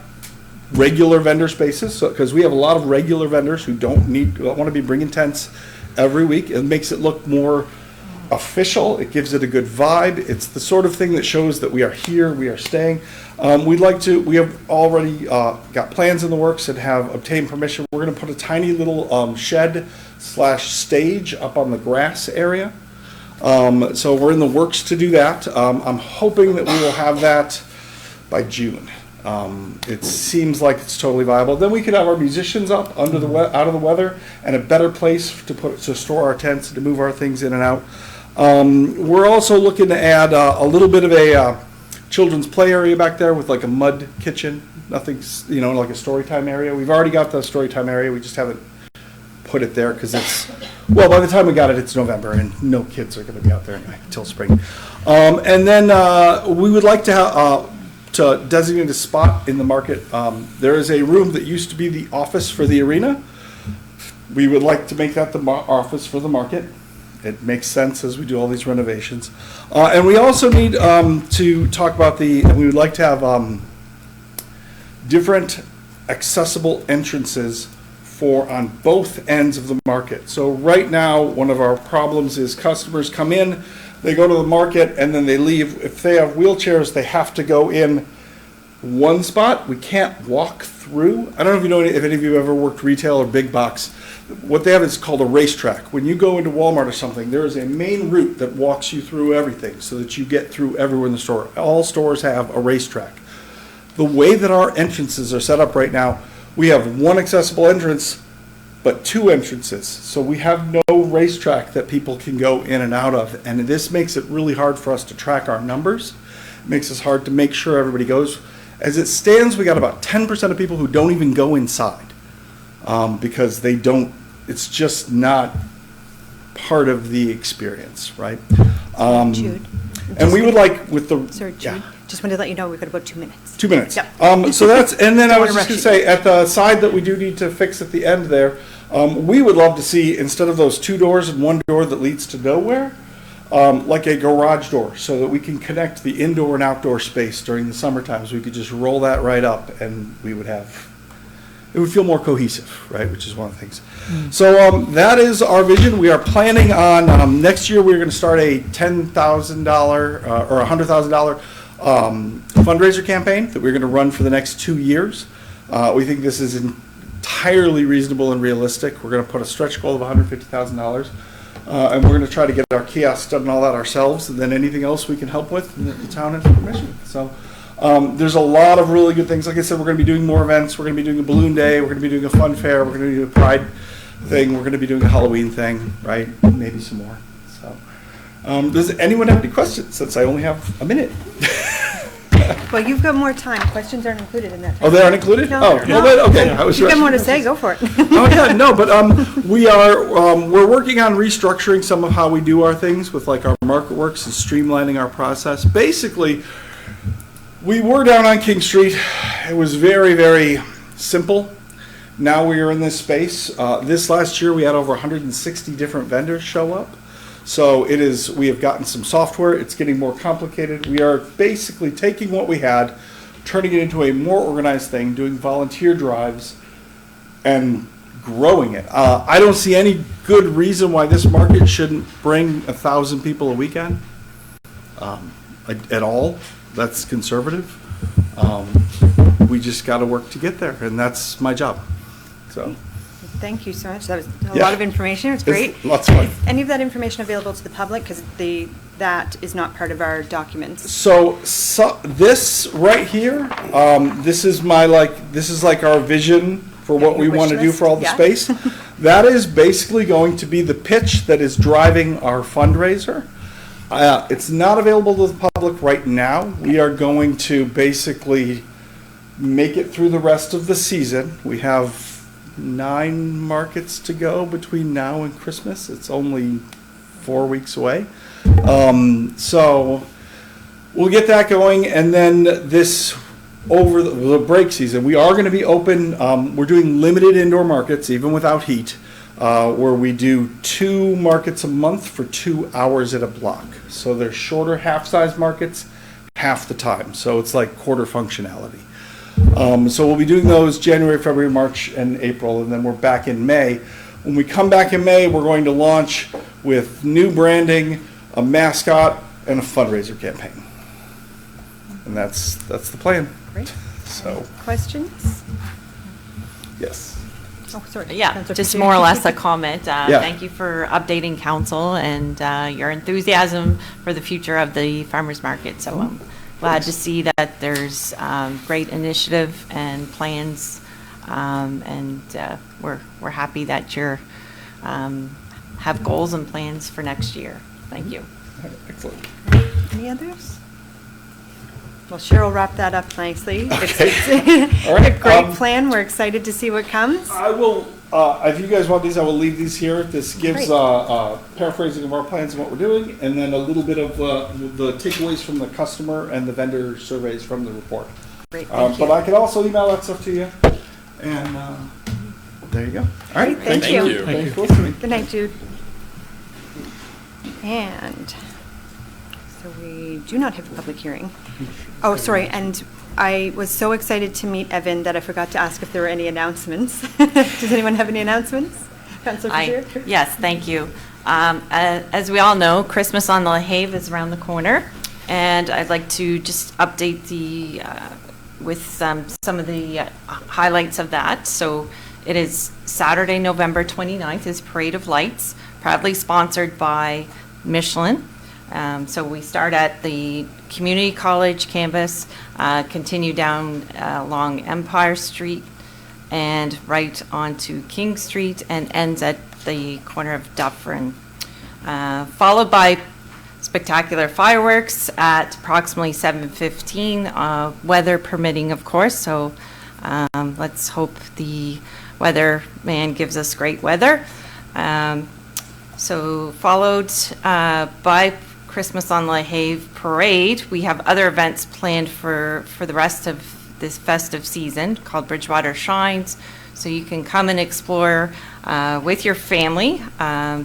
regular vendor spaces. So, because we have a lot of regular vendors who don't want to be bringing tents every week. It makes it look more official. It gives it a good vibe. It's the sort of thing that shows that we are here, we are staying. We have already got plans in the works and have obtained permission. We're going to put a tiny little shed/stage up on the grass area. So we're in the works to do that. I'm hoping that we will have that by June. It seems like it's totally viable. Then we could have our musicians up out of the weather, and a better place to store our tents and to move our things in and out. We're also looking to add a little bit of a children's play area back there with like a mud kitchen. Nothing's, like a story time area. We've already got the story time area. We just haven't put it there because by the time we got it, it's November and no kids are going to be out there until spring. And then we would like to designate a spot in the market. There is a room that used to be the office for the arena. We would like to make that the office for the market. It makes sense as we do all these renovations. And we also need to talk about we would like to have different accessible entrances on both ends of the market. So right now, one of our problems is customers come in, they go to the market, and then they leave. If they have wheelchairs, they have to go in one spot. We can't walk through. I don't know if you know if any of you have ever worked retail or big box. What they have is called a racetrack. When you go into Walmart or something, there is a main route that walks you through everything so that you get through everywhere in the store. All stores have a racetrack. The way that our entrances are set up right now, we have one accessible entrance, but 2 entrances. So we have no racetrack that people can go in and out of. And this makes it really hard for us to track our numbers. It makes us hard to make sure everybody goes. As it stands, we got about 10% of people who don't even go inside because it's just not part of the experience, right? Jude. And we would like with the... Sorry, Jude. Just wanted to let you know we've got about 2 minutes. 2 minutes. Yep. So that's, and then I was Don't just wanna going to say, at the side that we do need to fix at the end there, we would love to see, instead of those 2 doors and 1 door that leads to nowhere, like a garage door, so that we can connect the indoor and outdoor space during the summer times. We could just roll that right up, and it would feel more cohesive, right, which is one of the things. So that is our vision. We are planning on, next year we're going to start a $10,000 or $100,000 fundraiser campaign that we're going to run for the next 2 years. We think this is entirely reasonable and realistic. We're going to put a stretch goal of $150,000. And we're going to try to get our kiosks done and all that ourselves, and then anything else we can help with, the town has permission. So there's a lot of really good things. Like I said, we're going to be doing more events. We're going to be doing a balloon day. We're going to be doing a fun fair. We're going to do a pride thing. We're going to be doing a Halloween thing, right? Maybe some more. So does anyone have any questions, since I only have a minute? Well, you've got more time. Questions aren't included in that. Oh, they aren't included? No. Oh, well, then, okay. I was You've got rushing. more to say, go for it. Oh, yeah, no, but we're working on restructuring some of how we do our things with like our market works and streamlining our process. Basically, we were down on King Street. It was very, very simple. Now we are in this space. This last year we had over 160 different vendors show up. So we have gotten some software. It's getting more complicated. We are basically taking what we had, turning it into a more organized thing, doing volunteer drives, and growing it. I don't see any good reason why this market shouldn't bring 1,000 people a weekend at all. That's conservative. We just got to work to get there, and that's my job. So. Thank you so much. That was a Yeah. lot of information. It's great. It's lots of fun. Is any of that information available to the public? Because that is not part of our documents. So this right here, this is like our vision for what we Your want to wish do list? for all the Yeah. space. That is basically going to be the pitch that is driving our fundraiser. It's not available to the public right now. We are going to basically make it through the rest of the season. We have 9 markets to go between now and Christmas. It's only 4 weeks away. So we'll get that going, and then this over the break season, we are going to be open. We're doing limited indoor markets, even without heat, where we do 2 markets a month for 2 hours at a block. So they're shorter half-size markets, half the time. So it's like quarter functionality. So we'll be doing those January, February, March, and April, and then we're back in May. When we come back in May, we're going to launch with new branding, a mascot, and a fundraiser campaign. And that's the plan. Great. So, Questions? yes. Oh, sorry. Yeah, Councillor just Pacheco. more or less a comment. Yeah. Thank you for updating council and your enthusiasm for the future of the farmers market. So I'm glad to see that there's great initiative and plans, and we're happy that you're have goals and plans for next year. Thank you. Excellent. Any others? Well, Cheryl wrapped that up nicely. Okay. All It's a right, great plan. We're excited to see what comes. I will, if you guys want these, I will leave these here. This gives Great. paraphrasing of our plans and what we're doing, and then a little bit of the takeaways from the customer and the vendor surveys from the report. Great, thank But you. I can also email that stuff to you, and there you go. All right. Great, thank you. Thanks for listening. Good night, Jude. And so we do not have a public hearing. Oh, sorry, and I was so excited to meet Evan that I forgot to ask if there were any announcements. Does anyone have any announcements? Councillor Pacheco? Yes, thank you. As we all know, Christmas on the Lahave is around the corner, and I'd like to just update with some of the highlights of that. So it is Saturday, November 29th is Parade of Lights, proudly sponsored by Michelin. So we start at the Community College campus, continue down along Empire Street, and right onto King Street, and ends at the corner of Dufferin. Followed by spectacular fireworks at approximately 7:15, weather permitting, of course. So let's hope the weatherman gives us great weather. So followed by Christmas on Lahave Parade. We have other events planned for the rest of this festive season called Bridgewater Shines. So you can come and explore with your family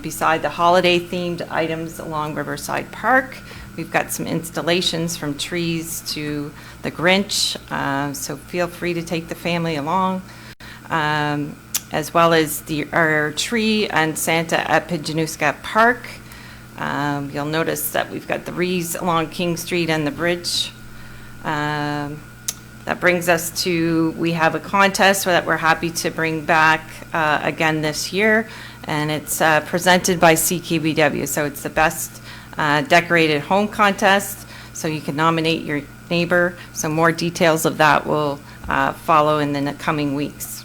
beside the holiday-themed items along Riverside Park. We've got some installations from trees to the Grinch, so feel free to take the family along. As well as our tree and Santa at Pijanuska Park. You'll notice that we've got the wreaths along King Street and the bridge. That brings us to, we have a contest that we're happy to bring back again this year, and it's presented by CKBW. So it's the best decorated home contest, so you can nominate your neighbor. So more details of that will follow in the coming weeks.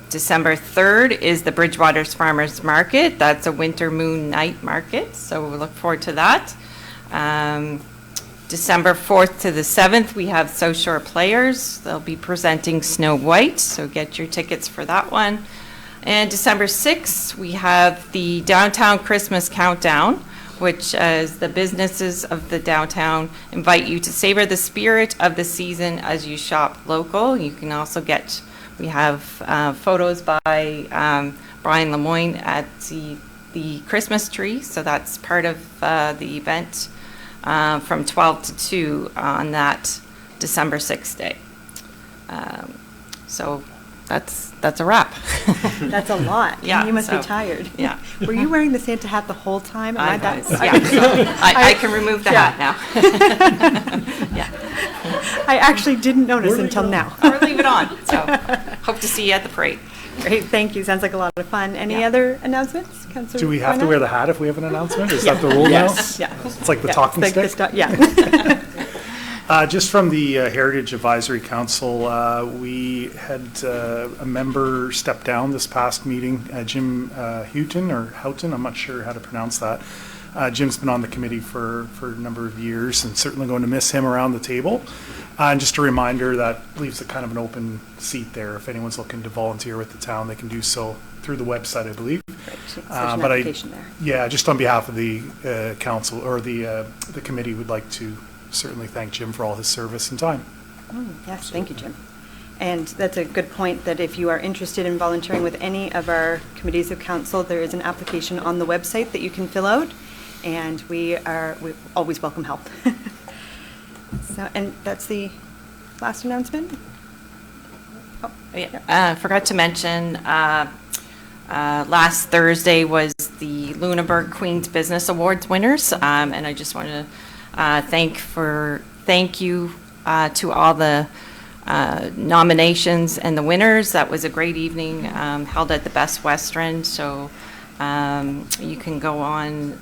December 3rd is the Bridgewater's Farmers Market. That's a winter moon night market, so we look forward to that. December 4th to the 7th, we have South Shore Players. They'll be presenting Snow White, so get your tickets for that one. And December 6th, we have the Downtown Christmas Countdown, which is the businesses of the downtown invite you to savor the spirit of the season as you shop local. You can also get, we have photos by Brian Lemoyne at the Christmas tree, so that's part of the event. From 12 to 2 on that December 6th day. So that's a wrap. That's a lot. Yeah, You must be so, tired. yeah. Were you wearing the Santa hat the whole time? Am I that- was, yeah. I can remove the hat now. Yeah. I actually didn't notice until now. Or leave it on. So hope to see you at the parade. Great, thank you. Sounds like a lot of fun. Any Yeah. other announcements? Councillor Do we have to Barnett? wear the hat if we have an announcement? Is that the rule now? Yes. Yeah. It's like the Yeah, talking it's like stick? yeah. Just from the Heritage Advisory Council, we had a member step down this past meeting, Jim Houghton, I'm not sure how to pronounce that. Jim's been on the committee for a number of years, and certainly going to miss him around the table. And just a reminder, that leaves a kind of an open seat there. If anyone's looking to volunteer with the town, they can do so through the website, I believe. There's an application there. Yeah, just on behalf of the council, or the committee, would like to certainly thank Jim for all his service and time. Yes, thank you, Jim. And that's a good point, that if you are interested in volunteering with any of our committees of council, there is an application on the website that you can fill out, and we always welcome help. So, and that's the last announcement? Oh, Yeah. Forgot to mention, last Thursday was the Lunenburg Queen's Business Awards winners, and I just want to thank you to all the nominations and the winners. That was a great evening, held at the Best Western, so you can go on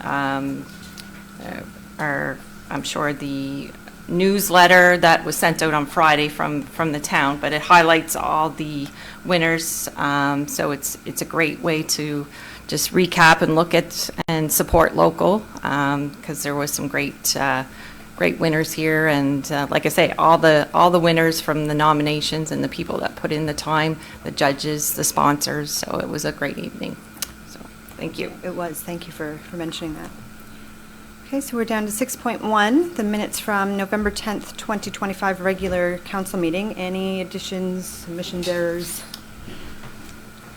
I'm sure the newsletter that was sent out on Friday from the town, but it highlights all the winners, so it's a great way to just recap and look at and support local, because there was some great winners here, and like I say, all the winners from the nominations and the people that put in the time, the judges, the sponsors, so it was a great evening. So thank you. It was. Thank you for mentioning that. Okay, so we're down to 6.1, the minutes from November 10th, 2025 regular council meeting. Any additions, submissions, errors?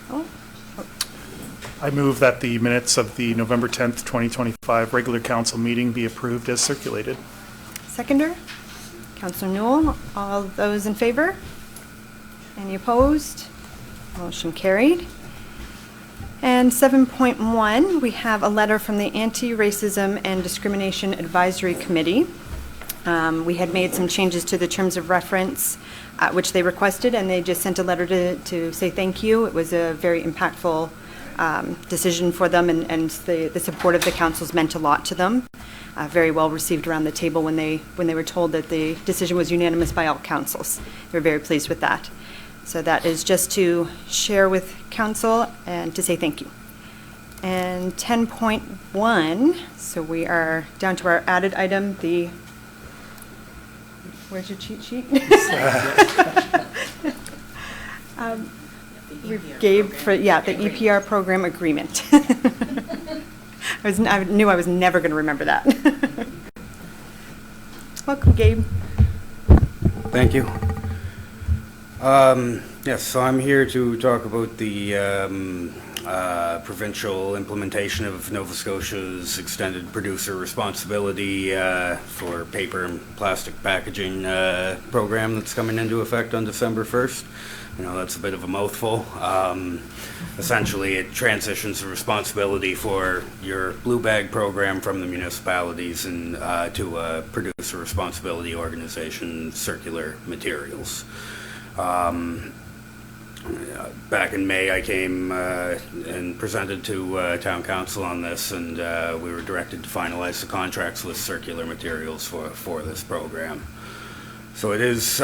Oh. I move that the minutes of the November 10th, 2025 regular council meeting be approved as circulated. Seconder? Councillor Newell, all those in favor? Any opposed? Motion carried. And 7.1, we have a letter from the Anti-Racism and Discrimination Advisory Committee. We had made some changes to the terms of reference, which they requested, and they just sent a letter to say thank you. It was a very impactful decision for them, and the support of the councils meant a lot to them. Very well received around the table when they were told that the decision was unanimous by all councils. They were very pleased with that. So that is just to share with council and to say thank you. And 10.1, so we are down to our added item, where's your cheat sheet? We gave for, the EPR program agreement. I knew I was never going to remember that. Welcome, Gabe. Thank you. Yes, so I'm here to talk about the provincial implementation of Nova Scotia's extended producer responsibility for paper and plastic packaging program that's coming into effect on December 1st. You know, that's a bit of a mouthful. Essentially, it transitions the responsibility for your blue bag program from the municipalities and to a producer responsibility organization, Circular Materials. Back in May, I came and presented to Town Council on this, and we were directed to finalize the contracts with Circular Materials for this program. So it is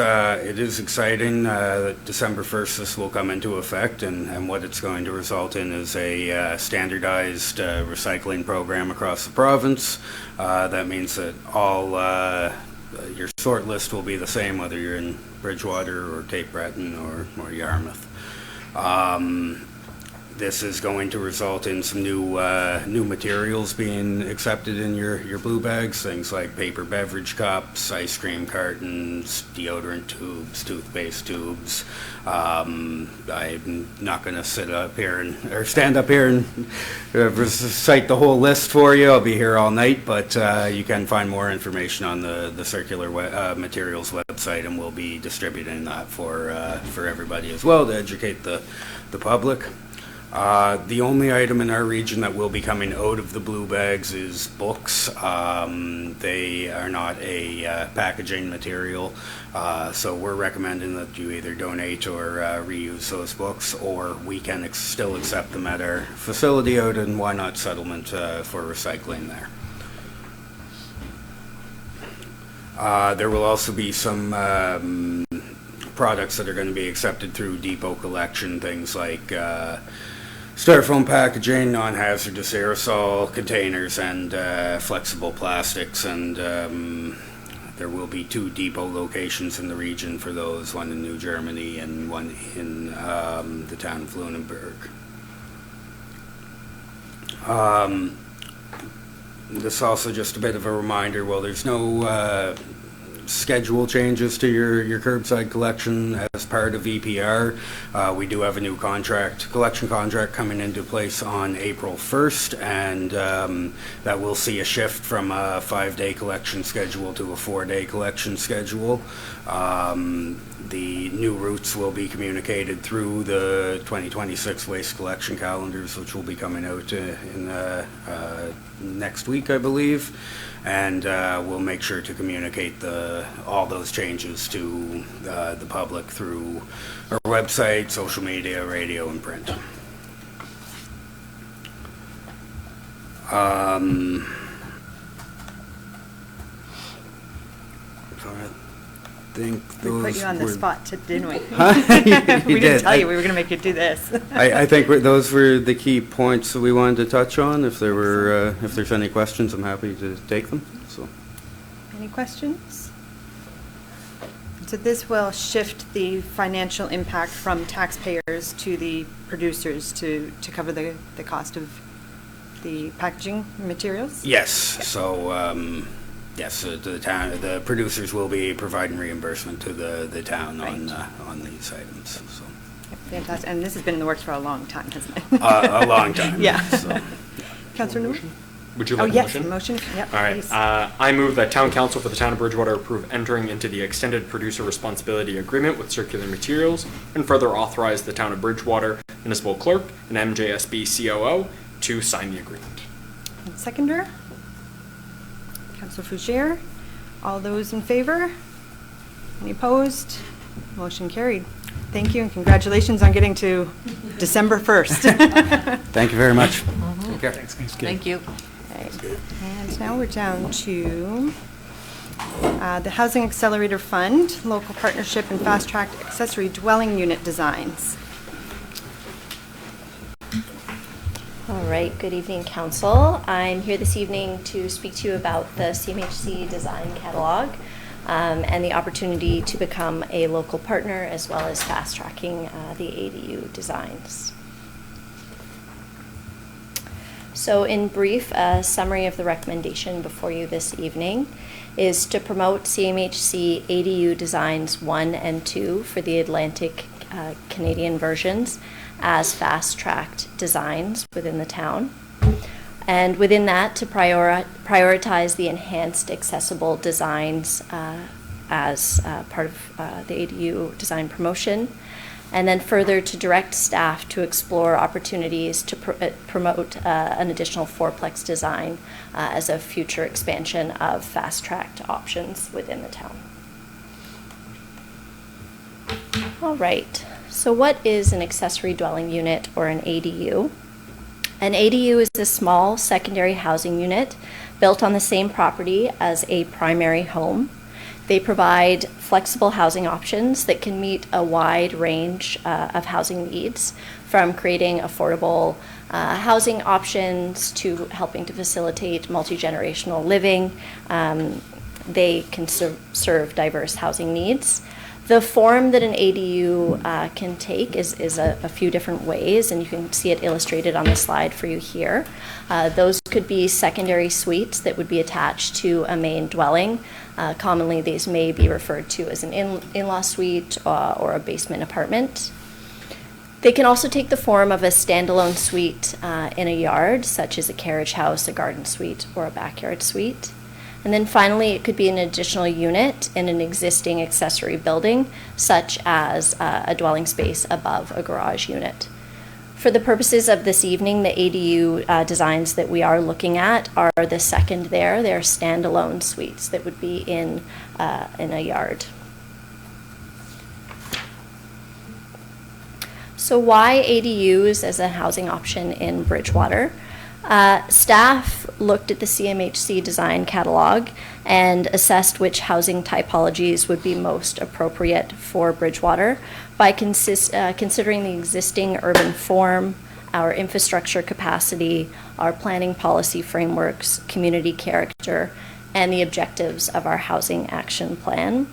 exciting that December 1st this will come into effect, and what it's going to result in is a standardized recycling program across the province. That means that all your sort list will be the same, whether you're in Bridgewater or Cape Breton or Yarmouth. This is going to result in some new materials being accepted in your blue bags, things like paper beverage cups, ice cream cartons, deodorant tubes, toothpaste tubes. I'm not going to sit up here or stand up here and recite the whole list for you. I'll be here all night, but you can find more information on the Circular Materials website, and we'll be distributing that for everybody as well to educate the public. The only item in our region that will be coming out of the blue bags is books. They are not a packaging material, so we're recommending that you either donate or reuse those books, or we can still accept them at our facility out in Why Not Settlement for recycling there. There will also be some products that are going to be accepted through depot collection, things like styrofoam packaging, non-hazardous aerosol containers, and flexible plastics. And there will be 2 depot locations in the region for those, one in New Germany and one in the town of Lunenburg. This is also just a bit of a reminder, well, there's no schedule changes to your curbside collection as part of EPR. We do have a new collection contract coming into place on April 1st, and that will see a shift from a 5-day collection schedule to a 4-day collection schedule. The new routes will be communicated through the 2026 waste collection calendars, which will be coming out in next week, I believe. And we'll make sure to communicate all those changes to the public through our website, social media, radio, and print. I think We put those you on the were- spot, didn't we? Huh? We You didn't did. tell you we were going to make you do this. I think those were the key points that we wanted to touch on. If there's any questions, I'm happy to take them. So. Any questions? So this will shift the financial impact from taxpayers to the producers to cover the cost of the packaging materials? Yes. So yes, the producers will be providing reimbursement to the town on these items. So. Fantastic. And this has been in the works for a long time, hasn't it? A long time. Yeah. So. Councillor Newman? Would you like a yes, motion? motion. Yep, All right. please. I move that Town Council for the Town of Bridgewater approve entering into the extended producer responsibility agreement with Circular Materials, and further authorize the Town of Bridgewater Municipal Clerk and MJSB COO to sign the agreement. And seconder? Councillor Fougere? All those in favor? Any opposed? Motion carried. Thank you and congratulations on getting to December 1st. Thank you very much. Mhm. Take care. Thank you. Okay. And now we're down to the Housing Accelerator Fund, Local Partnership and Fast Track Accessory Dwelling Unit Designs. All right, good evening, Council. I'm here this evening to speak to you about the CMHC Design Catalog and the opportunity to become a local partner as well as fast-tracking the ADU designs. So in brief, a summary of the recommendation before you this evening is to promote CMHC ADU Designs 1 and 2 for the Atlantic Canadian versions as fast-tracked designs within the town. And within that, to prioritize the enhanced accessible designs as part of the ADU design promotion. And then further to direct staff to explore opportunities to promote an additional fourplex design as a future expansion of fast-tracked options within the town. All right, so what is an accessory dwelling unit or an ADU? An ADU is a small secondary housing unit built on the same property as a primary home. They provide flexible housing options that can meet a wide range of housing needs, from creating affordable housing options to helping to facilitate multi-generational living. They can serve diverse housing needs. The form that an ADU can take is a few different ways, and you can see it illustrated on the slide for you here. Those could be secondary suites that would be attached to a main dwelling. Commonly, these may be referred to as an in-law suite or a basement apartment. They can also take the form of a standalone suite in a yard, such as a carriage house, a garden suite, or a backyard suite. And then finally, it could be an additional unit in an existing accessory building, such as a dwelling space above a garage unit. For the purposes of this evening, the ADU designs that we are looking at are the second there. They're standalone suites that would be in a yard. So why ADUs as a housing option in Bridgewater? Staff looked at the CMHC design catalog and assessed which housing typologies would be most appropriate for Bridgewater by considering the existing urban form, our infrastructure capacity, our planning policy frameworks, community character, and the objectives of our housing action plan.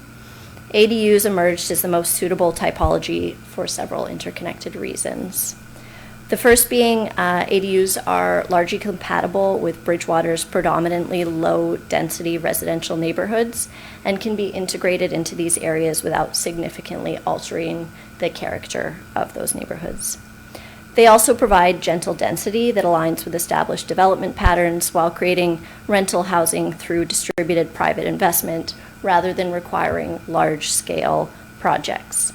ADUs emerged as the most suitable typology for several interconnected reasons. The first being ADUs are largely compatible with Bridgewater's predominantly low-density residential neighborhoods and can be integrated into these areas without significantly altering the character of those neighborhoods. They also provide gentle density that aligns with established development patterns while creating rental housing through distributed private investment rather than requiring large-scale projects.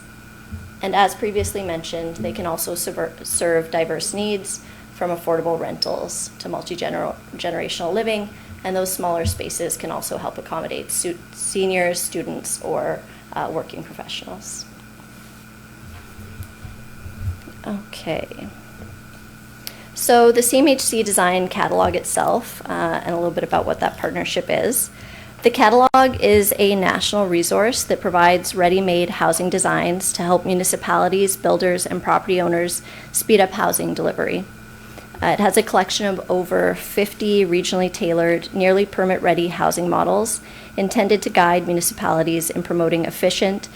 And as previously mentioned, they can also serve diverse needs, from affordable rentals to multi-generational living, and those smaller spaces can also help accommodate seniors, students, or working professionals. Okay. So the CMHC design catalog itself, and a little bit about what that partnership is. The catalog is a national resource that provides ready-made housing designs to help municipalities, builders, and property owners speed up housing delivery. It has a collection of over 50 regionally tailored, nearly permit-ready housing models intended to guide municipalities in promoting efficient,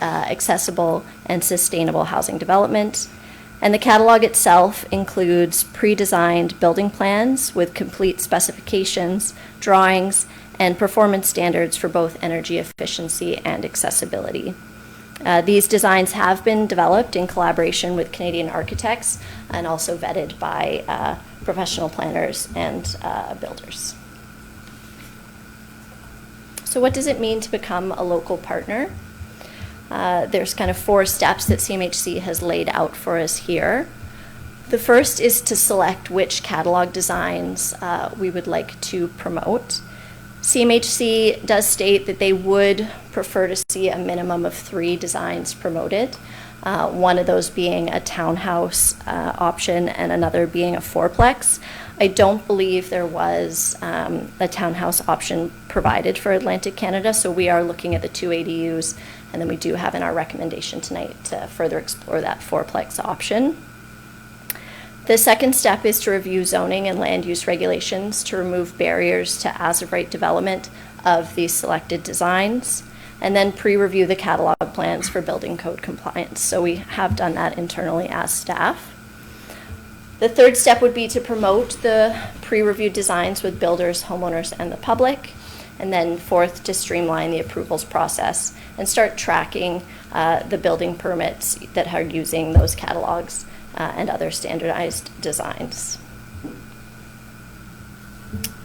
accessible, and sustainable housing development. And the catalog itself includes pre-designed building plans with complete specifications, drawings, and performance standards for both energy efficiency and accessibility. These designs have been developed in collaboration with Canadian architects and also vetted by professional planners and builders. So what does it mean to become a local partner? There's kind of 4 steps that CMHC has laid out for us here. The first is to select which catalog designs we would like to promote. CMHC does state that they would prefer to see a minimum of 3 designs promoted, one of those being a townhouse option and another being a fourplex. I don't believe there was a townhouse option provided for Atlantic Canada, so we are looking at the 2 ADUs, and then we do have in our recommendation tonight to further explore that fourplex option. The second step is to review zoning and land use regulations to remove barriers to as-of-right development of these selected designs, and then pre-review the catalog plans for building code compliance. So we have done that internally as staff. The third step would be to promote the pre-reviewed designs with builders, homeowners, and the public. And then fourth, to streamline the approvals process and start tracking the building permits that are using those catalogs and other standardized designs.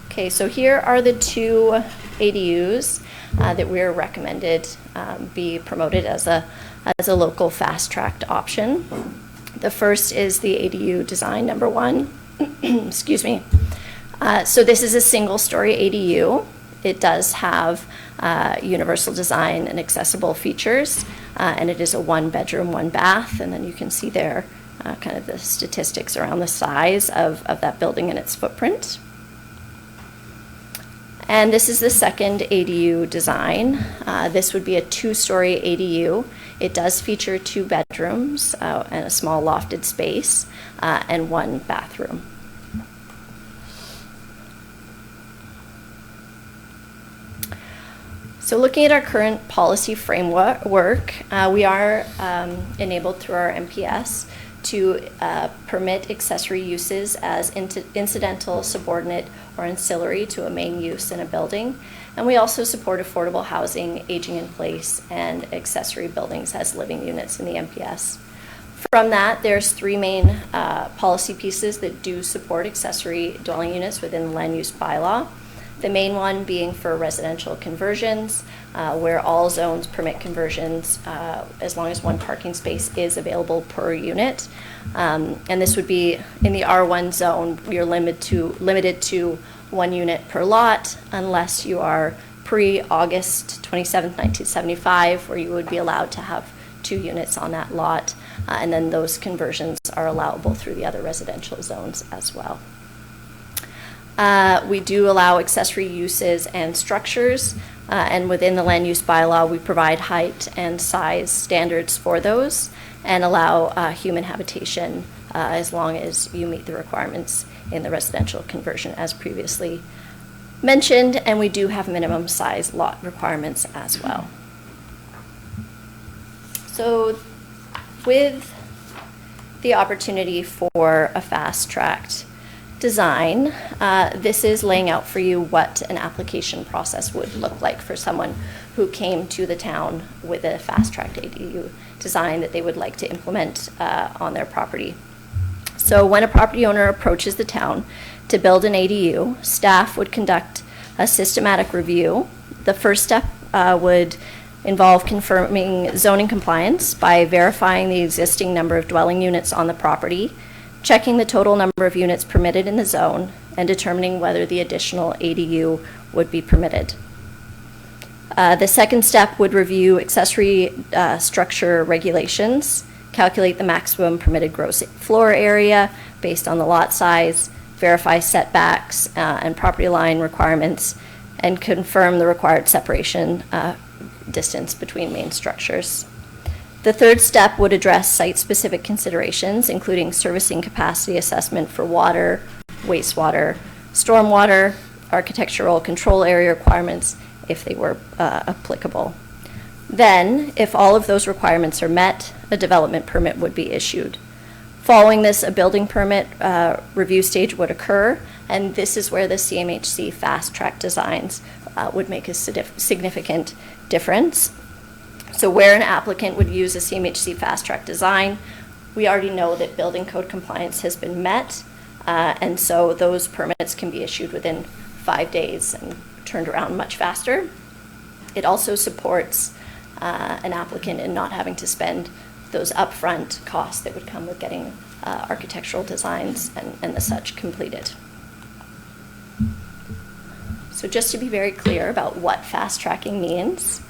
Okay, so here are the two ADUs that we're recommended be promoted as a local fast-tracked option. The first is the ADU design number 1. Excuse me. So this is a single-story ADU. It does have universal design and accessible features, and it is a 1-bedroom, 1-bath, and then you can see there kind of the statistics around the size of that building and its footprint. And this is the second ADU design. This would be a 2-story ADU. It does feature 2 bedrooms and a small lofted space and 1 bathroom. So looking at our current policy framework, we are enabled through our MPS to permit accessory uses as incidental, subordinate, or ancillary to a main use in a building. And we also support affordable housing, aging in place, and accessory buildings as living units in the MPS. From that, there's 3 main policy pieces that do support accessory dwelling units within the land use bylaw. The main one being for residential conversions, where all zones permit conversions as long as 1 parking space is available per unit. And this would be in the R1 zone, you're limited to 1 unit per lot unless you are pre-August 27th, 1975, where you would be allowed to have 2 units on that lot. And then those conversions are allowable through the other residential zones as well. We do allow accessory uses and structures, and within the land use bylaw, we provide height and size standards for those and allow human habitation as long as you meet the requirements in the residential conversion as previously mentioned, and we do have minimum size lot requirements as well. So with the opportunity for a fast-tracked design, this is laying out for you what an application process would look like for someone who came to the town with a fast-tracked ADU design that they would like to implement on their property. So when a property owner approaches the town to build an ADU, staff would conduct a systematic review. The first step would involve confirming zoning compliance by verifying the existing number of dwelling units on the property, checking the total number of units permitted in the zone, and determining whether the additional ADU would be permitted. The second step would review accessory structure regulations, calculate the maximum permitted gross floor area based on the lot size, verify setbacks and property line requirements, and confirm the required separation distance between main structures. The third step would address site-specific considerations, including servicing capacity assessment for water, wastewater, stormwater, architectural control area requirements, if they were applicable. Then, if all of those requirements are met, a development permit would be issued. Following this, a building permit review stage would occur, and this is where the CMHC fast-track designs would make a significant difference. So where an applicant would use a CMHC fast-track design, we already know that building code compliance has been met, and so those permits can be issued within 5 days and turned around much faster. It also supports an applicant in not having to spend those upfront costs that would come with getting architectural designs and the such completed. So just to be very clear about what fast tracking means,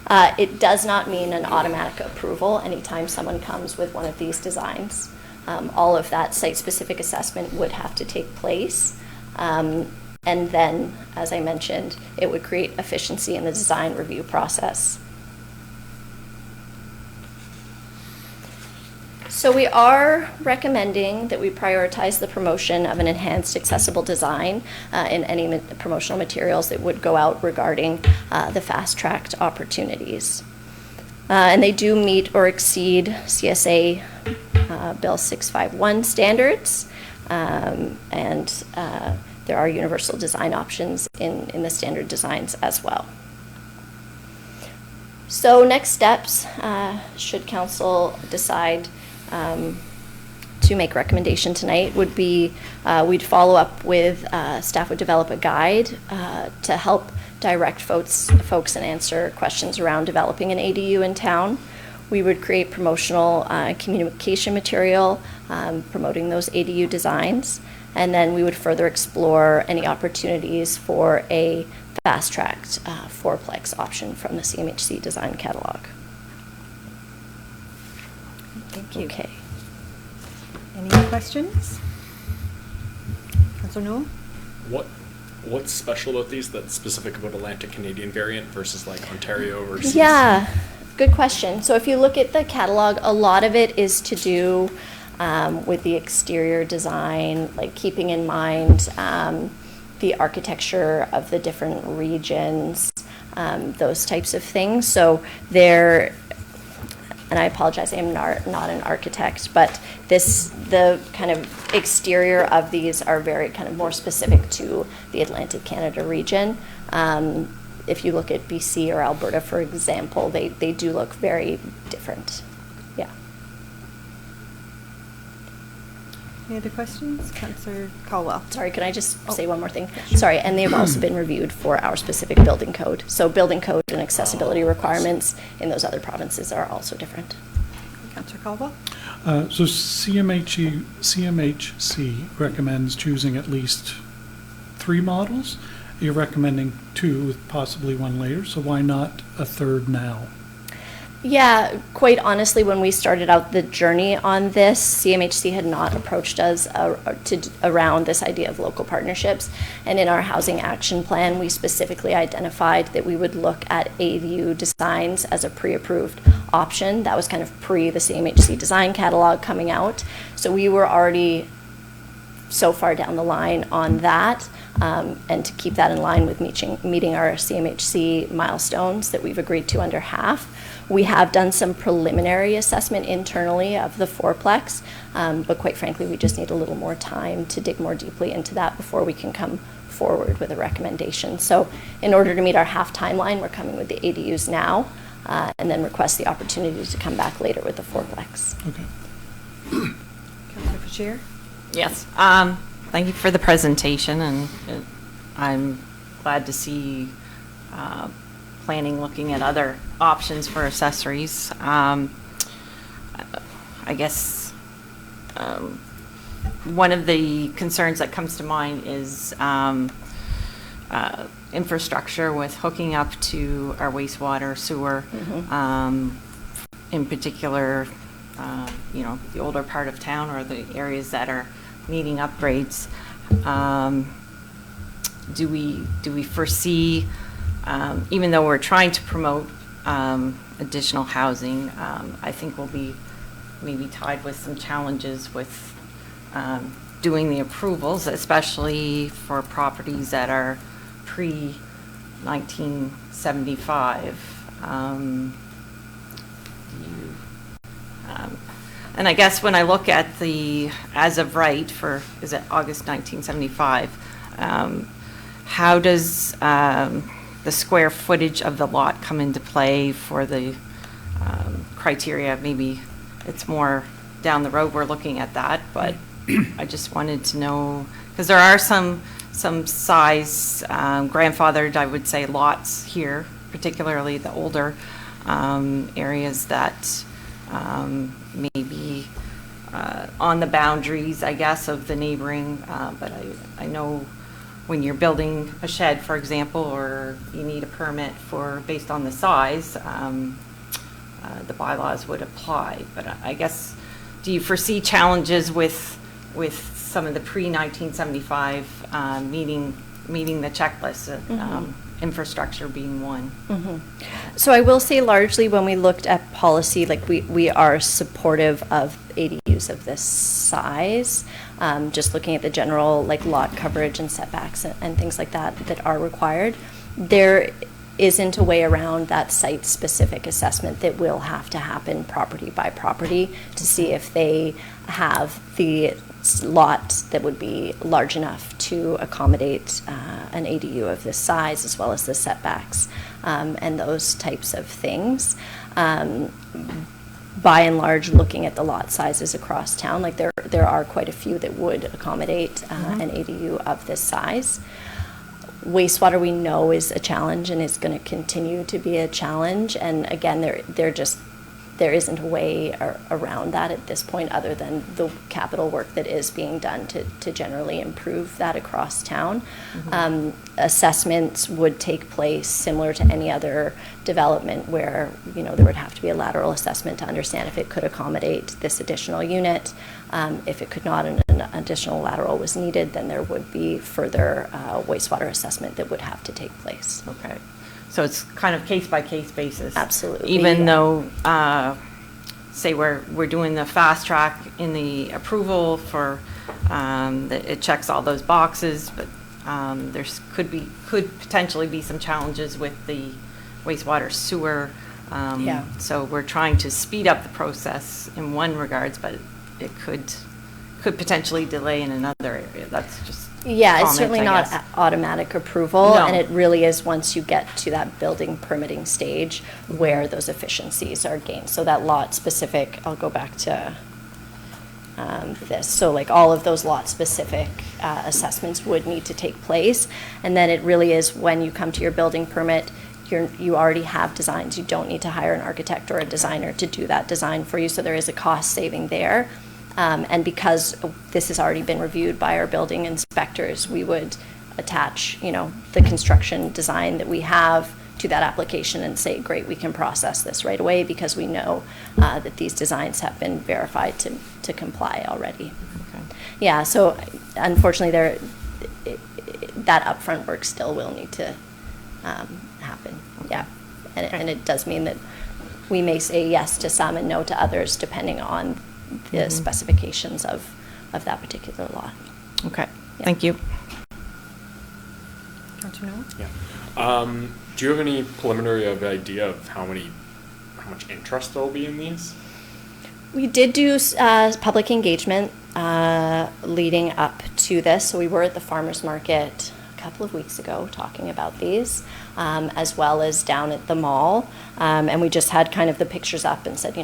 it does not mean an automatic approval anytime someone comes with one of these designs. All of that site-specific assessment would have to take place. And then, as I mentioned, it would create efficiency in the design review process. So we are recommending that we prioritize the promotion of an enhanced accessible design in any promotional materials that would go out regarding the fast-tracked opportunities. And they do meet or exceed CSA Bill 651 standards, and there are universal design options in the standard designs as well. So next steps, should council decide to make recommendation tonight, would be we'd follow up with staff would develop a guide to help direct folks and answer questions around developing an ADU in town. We would create promotional communication material promoting those ADU designs, and then we would further explore any opportunities for a fast-tracked fourplex option from the CMHC design catalog. Thank you. Okay. Any questions? Councilor Noel? What's special about these that's specific about Atlantic Canadian variant versus like Ontario versus? Yeah, good question. So if you look at the catalog, a lot of it is to do with the exterior design, like keeping in mind the architecture of the different regions, those types of things. So there, and I apologize, I am not an architect, but the kind of exterior of these are very kind of more specific to the Atlantic Canada region. If you look at BC or Alberta, for example, they do look very different. Yeah. Any other questions? Councillor Caldwell. Sorry, can I just say one more thing? Sorry, and they've also been reviewed for our specific building code. So building code and accessibility requirements in those other provinces are also different. Councillor Caldwell. So CMHC recommends choosing at least 3 models. You're recommending 2 with possibly 1 later, so why not a 3rd now? Yeah, quite honestly, when we started out the journey on this, CMHC had not approached us around this idea of local partnerships. And in our housing action plan, we specifically identified that we would look at ADU designs as a pre-approved option. That was kind of pre the CMHC design catalog coming out. So we were already so far down the line on that. And to keep that in line with meeting our CMHC milestones that we've agreed to under HAF. We have done some preliminary assessment internally of the fourplex, but quite frankly, we just need a little more time to dig more deeply into that before we can come forward with a recommendation. So in order to meet our HAF timeline, we're coming with the ADUs now, and then request the opportunity to come back later with the fourplex. Okay. Councillor Bashir. Yes. Thank you for the presentation, and I'm glad to see planning looking at other options for accessories. I guess one of the concerns that comes to mind is infrastructure with hooking up to our wastewater sewer. In particular, the older part of town or the areas that are needing upgrades. Do we foresee, even though we're trying to promote additional housing, I think we'll be maybe tied with some challenges with doing the approvals, especially for properties that are pre-1975. And I guess when I look at the as of right for, is it August 1975, how does the square footage of the lot come into play for the criteria? Maybe it's more down the road we're looking at that, but I just wanted to know, because there are some size grandfathered, I would say, lots here, particularly the older areas that may be on the boundaries, I guess, of the neighboring, but I know when you're building a shed, for example, or you need a permit for based on the size, the bylaws would apply. But I guess, do you foresee challenges with some of the pre-1975 meeting the checklist, infrastructure being one? So I will say largely when we looked at policy, like we are supportive of ADUs of this size, just looking at the general like lot coverage and setbacks and things like that are required. There isn't a way around that site-specific assessment that will have to happen property by property to see if they have the lot that would be large enough to accommodate an ADU of this size, as well as the setbacks and those types of things. By and large, looking at the lot sizes across town, like there are quite a few that would accommodate an ADU of this size. Wastewater, we know, is a challenge and is going to continue to be a challenge. And again, there isn't a way around that at this point, other than the capital work that is being done to generally improve that across town. Assessments would take place similar to any other development, where there would have to be a lateral assessment to understand if it could accommodate this additional unit. If it could not, and an additional lateral was needed, then there would be further wastewater assessment that would have to take place. Okay. So it's kind of case-by-case basis? Absolutely. Even though, say we're doing the fast track in the approval for, it checks all those boxes, but could potentially be some challenges with the wastewater sewer. Yeah. So we're trying to speed up the process in one regards, but it could potentially delay in another area. That's just Yeah, it's certainly not guess. Automatic approval, No. and it really is once you get to that building permitting stage where those efficiencies are gained. So that lot specific, I'll go back to this. So like all of those lot specific assessments would need to take place, and then it really is when you come to your building permit, you already have designs. You don't need to hire an architect or a designer to do that design for you, so there is a cost saving there. And because this has already been reviewed by our building inspectors, we would attach, the construction design that we have to that application and say, great, we can process this right away because we know that these designs have been verified to comply already. Okay. Yeah, so unfortunately, that upfront work still will need to happen. Yeah, and it does mean that we may say yes to some and no to others, depending on the specifications of that particular lot. Okay, Yeah. thank you. Councilor Noel? Yeah. Do you have any preliminary idea of how much interest there'll be in these? We did do public engagement leading up to this. So we were at the farmers market a couple of weeks ago talking about these, as well as down at the mall. And we just had kind of the pictures up and said,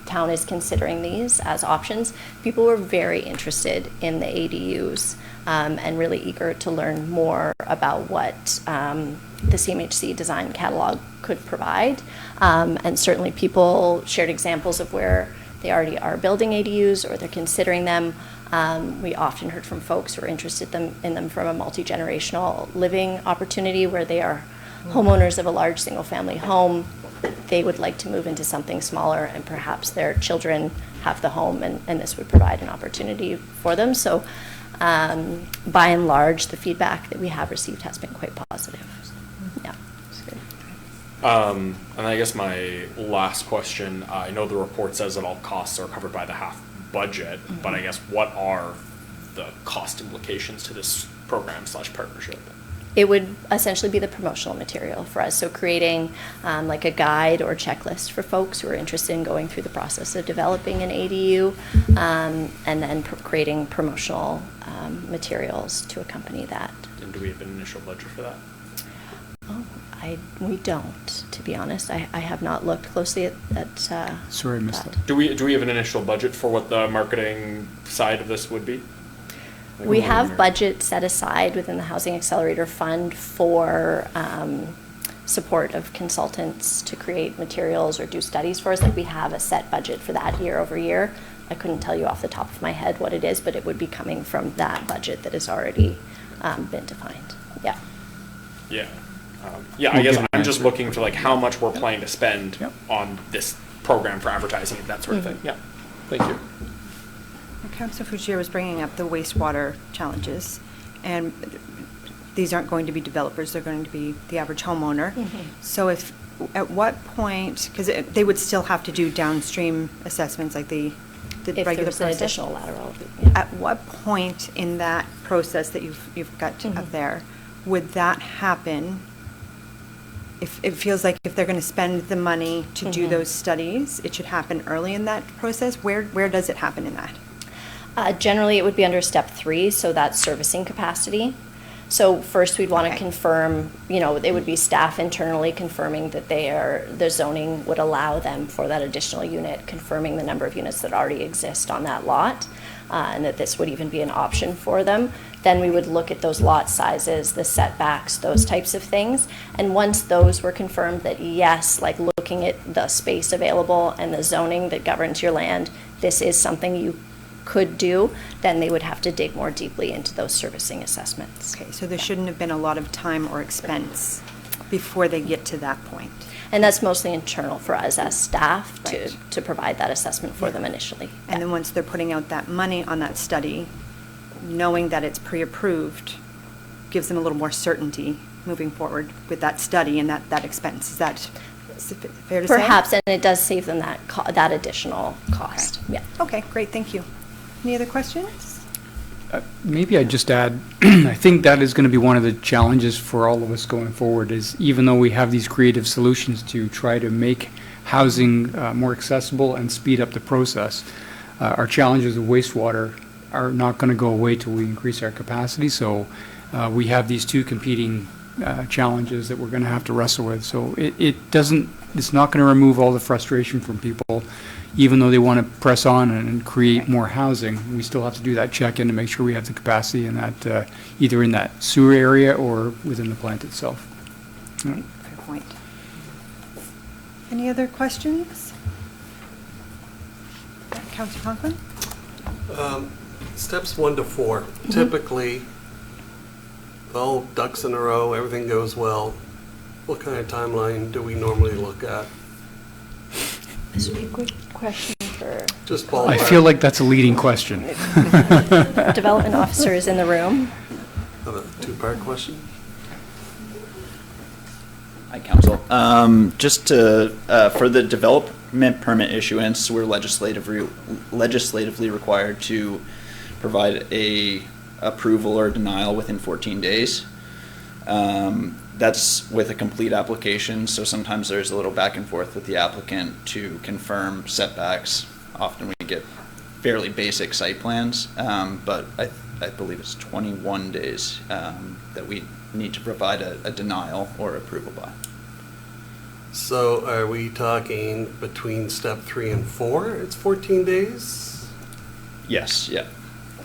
town is considering these as options. People were very interested in the ADUs and really eager to learn more about what the CMHC design catalog could provide. And certainly people shared examples of where they already are building ADUs or they're considering them. We often heard from folks who are interested in them from a multi-generational living opportunity where they are homeowners of a large single-family home. They would like to move into something smaller and perhaps their children have the home and this would provide an opportunity for them. So by and large, the feedback that we have received has been quite positive. Yeah, it's good. And I guess my last question, I know the report says that all costs are covered by the half budget, but I guess what are the cost implications to this program/partnership? It would essentially be the promotional material for us. So creating like a guide or checklist for folks who are interested in going through the process of developing an ADU, and then creating promotional materials to accompany that. And do we have an initial budget for that? Oh, we don't, to be honest. I have not looked closely at Sorry, I missed that. Do we have an initial budget for what the marketing side of this would be? We have budget set aside within the Housing Accelerator Fund for support of consultants to create materials or do studies for us. Like we have a set budget for that year over year. I couldn't tell you off the top of my head what it is, but it would be coming from that budget that has already been defined. Yeah. Yeah. I guess I'm just looking for like how much we're planning to spend on this program for advertising and that sort of thing. Yeah. Thank you. Councilor Fugere was bringing up the wastewater challenges, and these aren't going to be developers, they're going to be the average homeowner. So at what point, because they would still have to do downstream assessments like the If regular there's an process. additional lateral. At what point in that process that you've got up there, would that happen? If it feels like if they're going to spend the money to do those studies, it should happen early in that process. Where does it happen in that? Generally, it would be under step 3, so that's servicing capacity. So first, we'd want to confirm, it would be staff internally confirming that the zoning would allow them for that additional unit, confirming the number of units that already exist on that lot, and that this would even be an option for them. Then we would look at those lot sizes, the setbacks, those types of things. And once those were confirmed that yes, like looking at the space available and the zoning that governs your land, this is something you could do, then they would have to dig more deeply into those servicing assessments. Okay, so there shouldn't have been a lot of time or expense before they get to that point. And that's mostly internal for us as staff Right. to provide that assessment for them initially. And then once they're putting out that money on that study, knowing that it's pre-approved gives them a little more certainty moving forward with that study and that expense. Is that fair to say? Perhaps, and it does save them that additional cost. Okay. Yeah. Okay, great, thank you. Any other questions? Maybe I'd just add, I think that is going to be one of the challenges for all of us going forward, is even though we have these creative solutions to try to make housing more accessible and speed up the process, our challenges of wastewater are not going to go away till we increase our capacity. So we have these two competing challenges that we're going to have to wrestle with. So it's not going to remove all the frustration from people, even though they want to press on and create more housing. We still have to do that check-in to make sure we have the capacity in that, either in that sewer area or within the plant itself. Yeah. Fair point. Any other questions? Councillor Conklin? Steps 1 to 4, typically, all ducks in a row, everything goes well. What kind of timeline do we normally look at? This would be a good question for Just ballpark. I feel like that's a leading question. development officers in the room. Have a 2-part question? Hi, Council. Just to, for the development permit issuance, we're legislatively required to provide a approval or denial within 14 days. That's with a complete application, so sometimes there's a little back and forth with the applicant to confirm setbacks. Often we get fairly basic site plans, but I believe it's 21 days that we need to provide a denial or approval by. So are we talking between step 3 and 4, it's 14 days? Yes, yeah.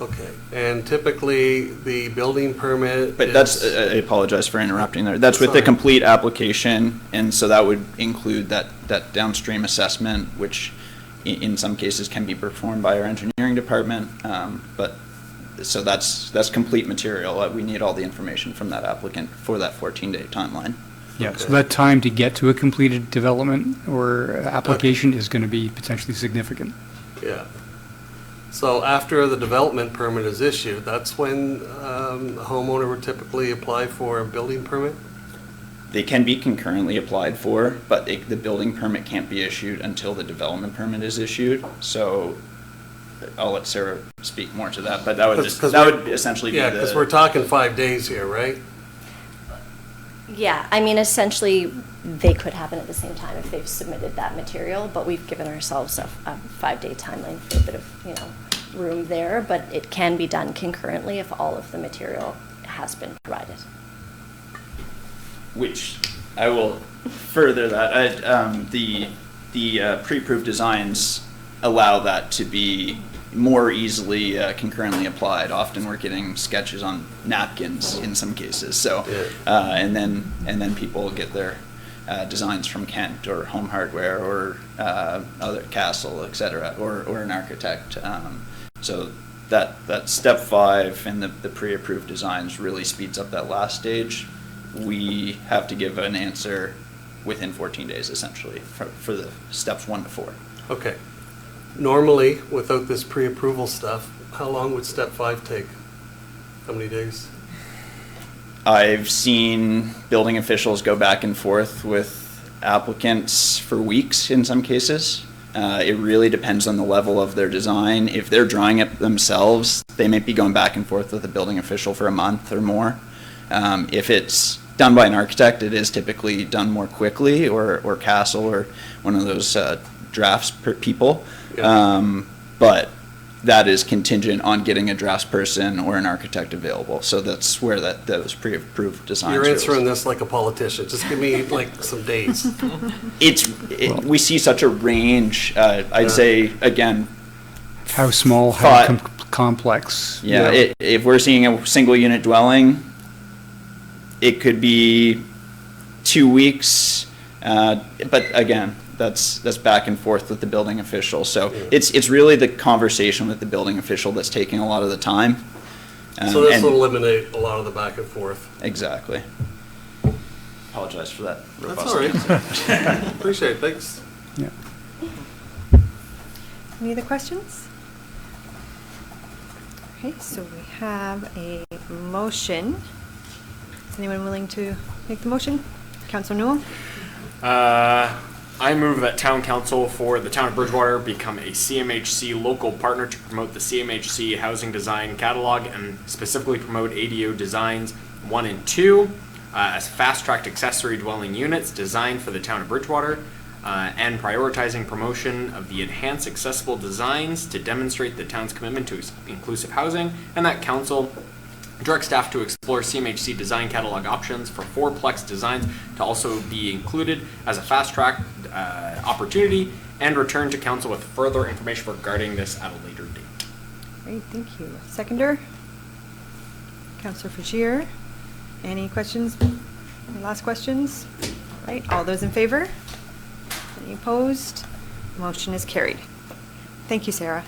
Okay, and typically the building permit But is... that's, I apologize for interrupting there. That's with the Sorry. complete application, and so that would include that downstream assessment, which in some cases can be performed by our engineering department. But, so that's complete material. We need all the information from that applicant for that 14-day timeline. Yeah, so that time to get to a completed development or application is going to be potentially significant. Yeah. So after the development permit is issued, that's when the homeowner would typically apply for a building permit? They can be concurrently applied for, but the building permit can't be issued until the development permit is issued. So I'll let Sarah speak more to that, but that would essentially be the... Yeah, because we're talking 5 days here, right? Yeah, I mean, essentially, they could happen at the same time if they've submitted that material, but we've given ourselves a 5-day timeline for a bit of, room there, but it can be done concurrently if all of the material has been provided. Which I will further that. The pre-approved designs allow that to be more easily concurrently applied. Often we're getting sketches on napkins in some cases. So, and then people get their designs from Kent or Home Hardware or other Castle, etc., or an architect. So that step 5 and the pre-approved designs really speeds up that last stage. We have to give an answer within 14 days, essentially, for the steps 1 to 4. Okay. Normally, without this pre-approval stuff, how long would step 5 take? How many days? I've seen building officials go back and forth with applicants for weeks in some cases. It really depends on the level of their design. If they're drawing it themselves, they may be going back and forth with the building official for a month or more. If it's done by an architect, it is typically done more quickly, or Castle, or one of those drafts people. But that is contingent on getting a draftsperson or an architect available. So that's where those pre-approved designs. You're really- answering this like a politician. Just give me like some dates. We see such a range. I'd say again. How small, how complex. Yeah, if we're seeing a single unit dwelling, it could be 2 weeks, but again, that's back and forth with the building official. So it's really the conversation with the building official that's taking a lot of the time. So this will eliminate a lot of the back and forth. Exactly. Apologize for that. That's all right. Appreciate it. Thanks. Yeah. Any other questions? Okay, so we have a motion. Is anyone willing to make the motion? Councilor Newell? I move that Town Council for the Town of Bridgewater become a CMHC local partner to promote the CMHC Housing Design Catalog and specifically promote ADU designs 1 and 2 as fast-tracked accessory dwelling units designed for the Town of Bridgewater. And prioritizing promotion of the enhanced accessible designs to demonstrate the town's commitment to inclusive housing, and that council direct staff to explore CMHC design catalog options for 4-plex designs to also be included as a fast-track opportunity, and return to council with further information regarding this at a later date. Great, thank you. Seconder? Councilor Fajir? Any questions? Any last questions? Right, all those in favor? Any opposed? Motion is carried. Thank you, Sarah.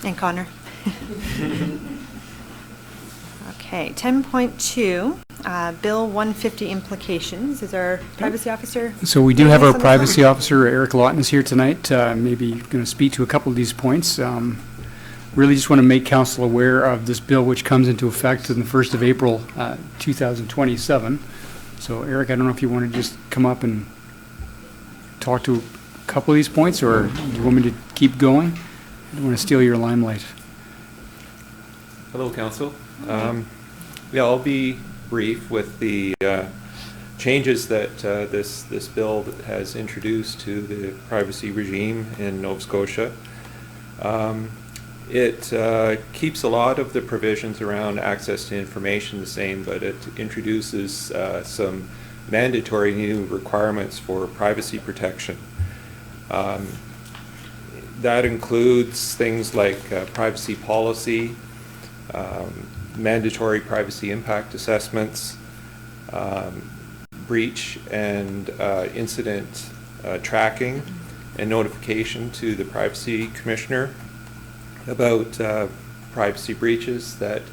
And Connor. Okay, 10.2, Bill 150 implications. Is our privacy officer? So we do have our joining us on the privacy phone? officer, Eric Lawton, is here tonight. Maybe going to speak to a couple of these points. Really just want to make council aware of this bill, which comes into effect on the 1st of April, 2027. So Eric, I don't know if you want to just come up and talk to a couple of these points, or do you want me to keep going? I don't want to steal your limelight. Hello, Council. Yeah, I'll be brief with the changes that this bill has introduced to the privacy regime in Nova Scotia. It keeps a lot of the provisions around access to information the same, but it introduces some mandatory new requirements for privacy protection. That includes things like privacy policy, mandatory privacy impact assessments, breach and incident tracking and notification to the Privacy Commissioner about privacy breaches that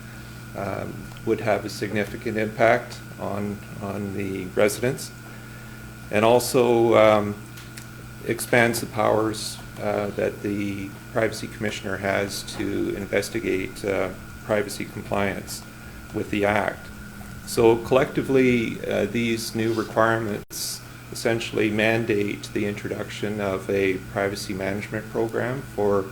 would have a significant impact on the residents, and also expands the powers that the Privacy Commissioner has to investigate privacy compliance with the Act. So collectively, these new requirements essentially mandate the introduction of a privacy management program for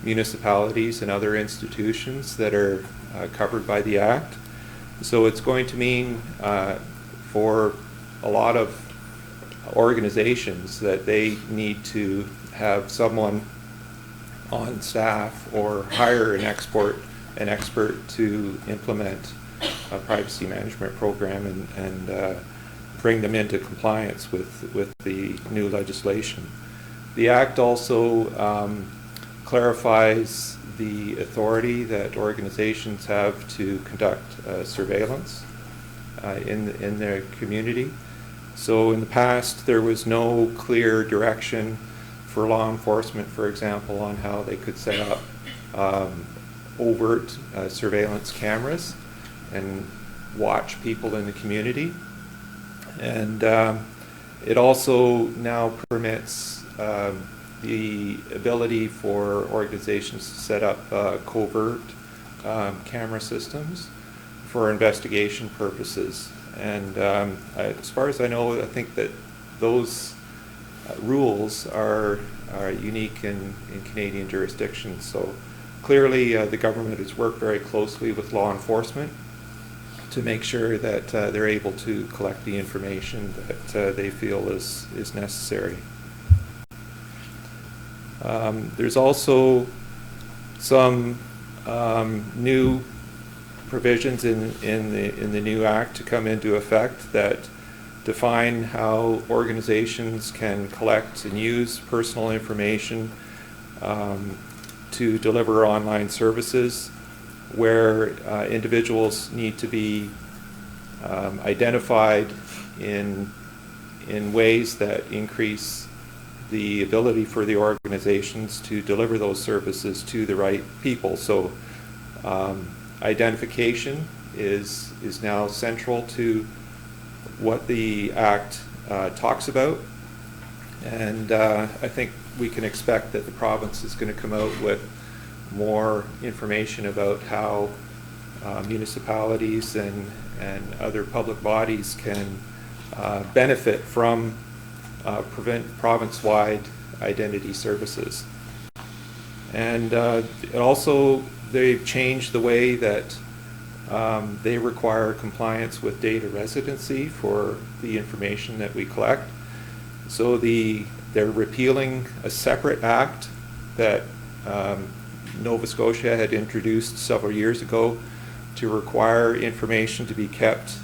municipalities and other institutions that are covered by the Act. So it's going to mean for a lot of organizations that they need to have someone on staff or hire an expert to implement a privacy management program and bring them into compliance with the new legislation. The Act also clarifies the authority that organizations have to conduct surveillance in their community. So in the past, there was no clear direction for law enforcement, for example, on how they could set up overt surveillance cameras and watch people in the community. And it also now permits the ability for organizations to set up covert camera systems for investigation purposes. And as far as I know, I think that those rules are unique in Canadian jurisdictions. So clearly the government has worked very closely with law enforcement to make sure that they're able to collect the information that they feel is necessary. There's also some new provisions in the new act to come into effect that define how organizations can collect and use personal information to deliver online services, where individuals need to be identified in ways that increase the ability for the organizations to deliver those services to the right people. So identification is now central to what the Act talks about, and I think we can expect that the province is going to come out with more information about how municipalities and other public bodies can benefit from province-wide identity services. And also, they've changed the way that they require compliance with data residency for the information that we collect. So they're repealing a separate act that Nova Scotia had introduced several years ago to require information to be kept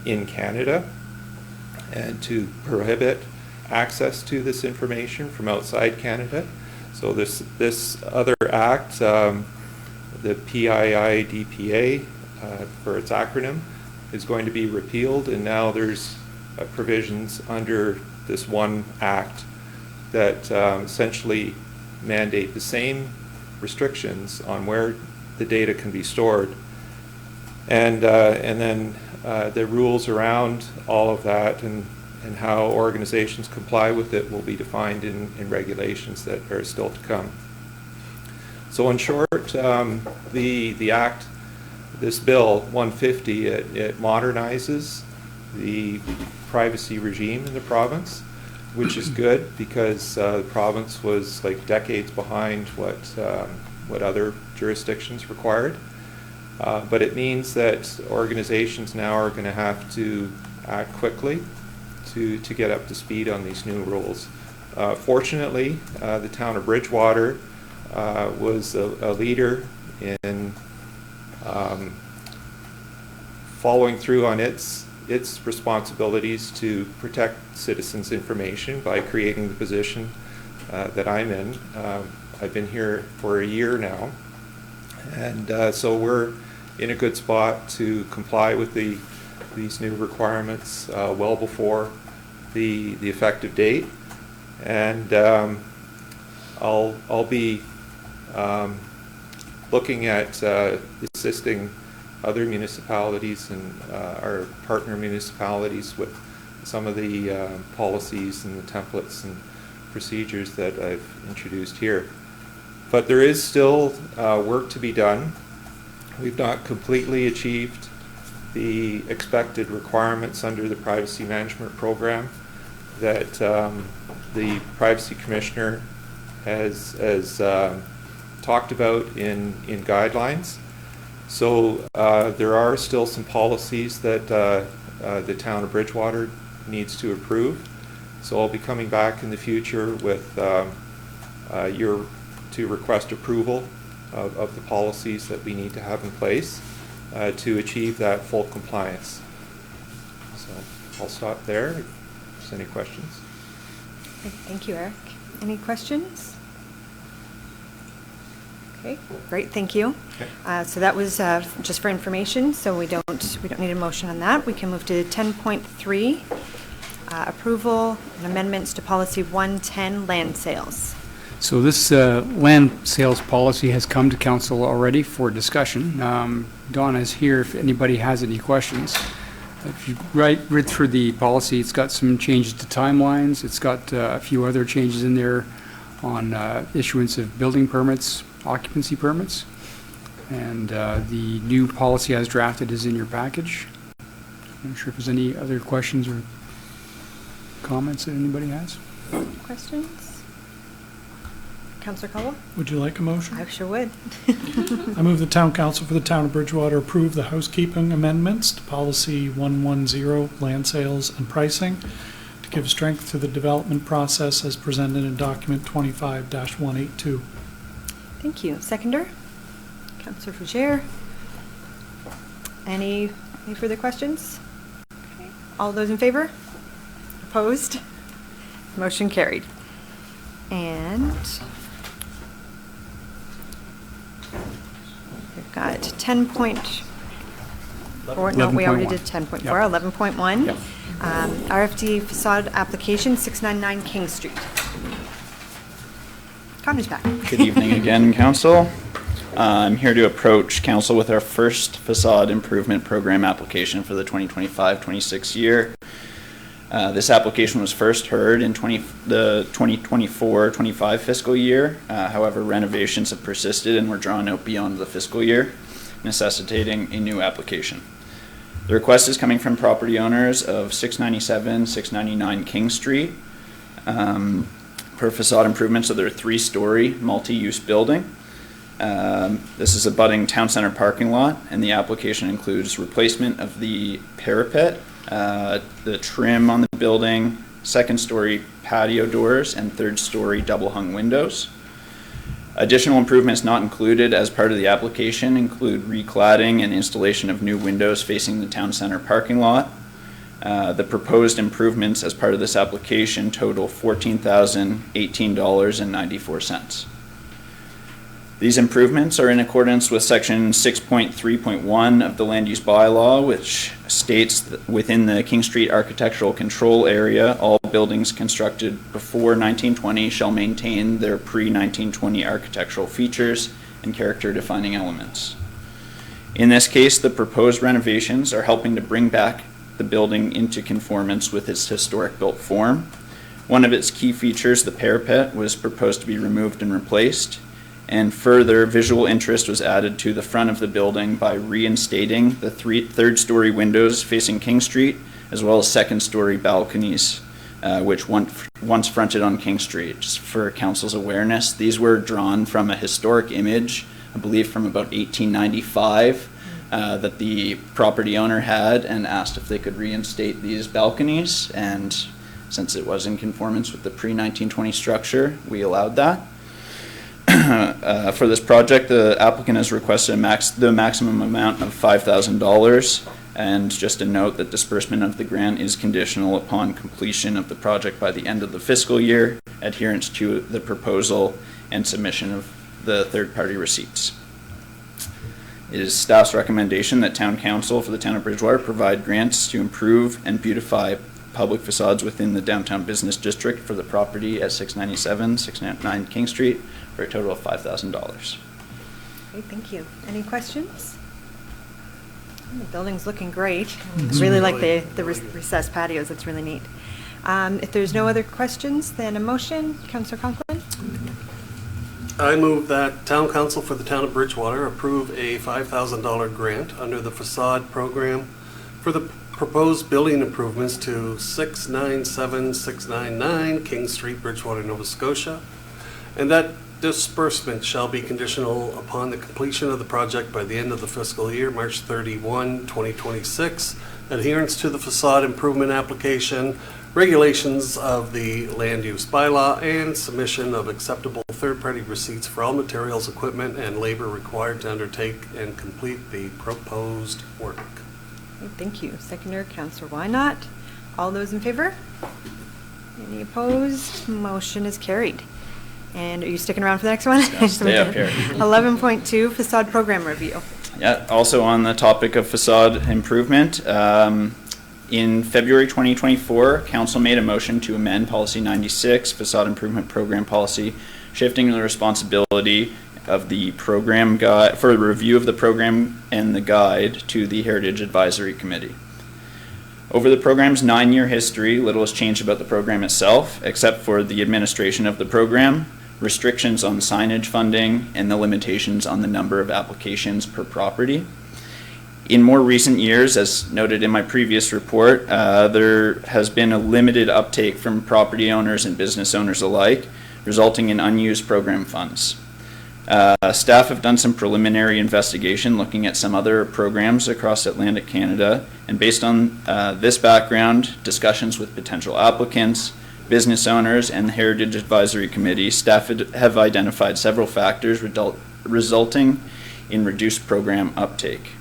in Canada and to prohibit access to this information from outside Canada. So this other act, the PIIDPA, for its acronym, is going to be repealed, and now there's provisions under this one act that essentially mandate the same restrictions on where the data can be stored, and then the rules around all of that and how organizations comply with it will be defined in regulations that are still to come. So in short, the act, this bill 150, it modernizes the privacy regime in the province, which is good because the province was like decades behind what other jurisdictions required. But it means that organizations now are going to have to act quickly to get up to speed on these new rules. Fortunately, the town of Bridgewater was a leader in following through on its responsibilities to protect citizens' information by creating the position that I'm in. I've been here for a year now, and so we're in a good spot to comply with these new requirements well before the effective date, and I'll be looking at assisting other municipalities and our partner municipalities with some of the policies and the templates and procedures that I've introduced here. But there is still work to be done. We've not completely achieved the expected requirements under the Privacy Management Program that the Privacy Commissioner has talked about in guidelines. So there are still some policies that the town of Bridgewater needs to approve. So I'll be coming back in the future with to request approval of the policies that we need to have in place to achieve that full compliance. So I'll stop there if there's any questions. Thank you, Eric. Any questions? Okay, great, thank you. Okay. So that was just for information, so we don't need a motion on that. We can move to 10.3, approval and amendments to policy 110, land sales. So this land sales policy has come to council already for discussion. Donna is here if anybody has any questions. If you read through the policy, it's got some changes to timelines. It's got a few other changes in there on issuance of building permits, occupancy permits. And the new policy as drafted is in your package. I'm not sure if there's any other questions or comments that anybody has. Questions? Councillor Caldwell? Would you like a motion? I sure would. I move the town council for the town of Bridgewater approve the housekeeping amendments to policy 110, land sales and pricing, to give strength to the development process as presented in document 25-182. Thank you. Seconder? Councillor Fougere. Any further questions? Okay. All those in favor? Opposed? Motion carried. And we've got 10.4, no, we already did 10.4, 11.1. Yep. RFD facade application, 699 King Street. Connor's back. Good evening again, Council. I'm here to approach Council with our first facade improvement program application for the 2025-26 year. This application was first heard in the 2024-25 fiscal year. However, renovations have persisted and were drawn out beyond the fiscal year, necessitating a new application. The request is coming from property owners of 697, 699 King Street for facade improvements of their 3-story multi-use building. This is a budding town center parking lot, and the application includes replacement of the parapet, the trim on the building, 2nd-story patio doors, and 3rd-story double-hung windows. Additional improvements not included as part of the application include recladding and installation of new windows facing the town center parking lot. The proposed improvements as part of this application total $14,018.94. These improvements are in accordance with Section 6.3.1 of the Land Use Bylaw, which states that within the King Street Architectural Control Area, all buildings constructed before 1920 shall maintain their pre-1920 architectural features and character-defining elements. In this case, the proposed renovations are helping to bring back the building into conformance with its historic built form. One of its key features, the parapet, was proposed to be removed and replaced. And further, visual interest was added to the front of the building by reinstating the 3rd-story windows facing King Street, as well as 2nd-story balconies, which once fronted on King Street. Just for Council's awareness, these were drawn from a historic image, I believe from about 1895, that the property owner had, and asked if they could reinstate these balconies. And since it was in conformance with the pre-1920 structure, we allowed that. For this project, the applicant has requested the maximum amount of $5,000, and just a note that disbursement of the grant is conditional upon completion of the project by the end of the fiscal year, adherence to the proposal, and submission of the third-party receipts. It is staff's recommendation that Town Council for the Town of Bridgewater provide grants to improve and beautify public facades within the downtown business district for the property at 697, 699 King Street, for a total of $5,000. Great, thank you. Any questions? The building's looking great. I really like the recessed patios. It's really neat. If there's no other questions, then a motion. Councillor Conklin? I move that Town Council for the Town of Bridgewater approve a $5,000 grant under the facade program for the proposed building improvements to 697, 699 King Street, Bridgewater, Nova Scotia, and that disbursement shall be conditional upon the completion of the project by the end of the fiscal year, March 31, 2026, adherence to the facade improvement application, regulations of the land use bylaw, and submission of acceptable third-party receipts for all materials, equipment, and labor required to undertake and complete the proposed work. Thank you. Seconder, Councillor Wynot. All those in favor? Any opposed? Motion is carried. And are you sticking around for the next one? Stay up here. 11.2 facade program review. Yeah, also on the topic of facade improvement, in February 2024, Council made a motion to amend Policy 96, Facade Improvement Program Policy, shifting the responsibility of the program guide for a review of the program and the guide to the Heritage Advisory Committee. Over the program's 9-year history, little has changed about the program itself, except for the administration of the program, restrictions on signage funding, and the limitations on the number of applications per property. In more recent years, as noted in my previous report, there has been a limited uptake from property owners and business owners alike, resulting in unused program funds. Staff have done some preliminary investigation looking at some other programs across Atlantic Canada, and based on this background, discussions with potential applicants, business owners, and the Heritage Advisory Committee, staff have identified several factors resulting in reduced program uptake.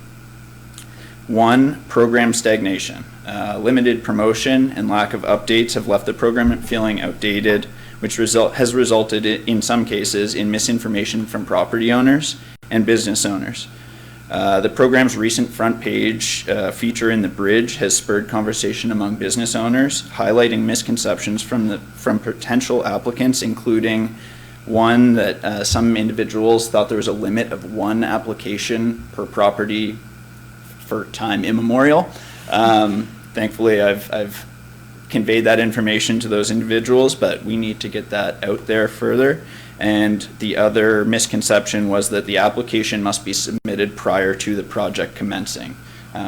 1, program stagnation. Limited promotion and lack of updates have left the program feeling outdated, which has resulted in some cases in misinformation from property owners and business owners. The program's recent front page feature in the Bridge has spurred conversation among business owners, highlighting misconceptions from potential applicants, including one that some individuals thought there was a limit of 1 application per property for time immemorial. Thankfully, I've conveyed that information to those individuals, but we need to get that out there further. And the other misconception was that the application must be submitted prior to the project commencing.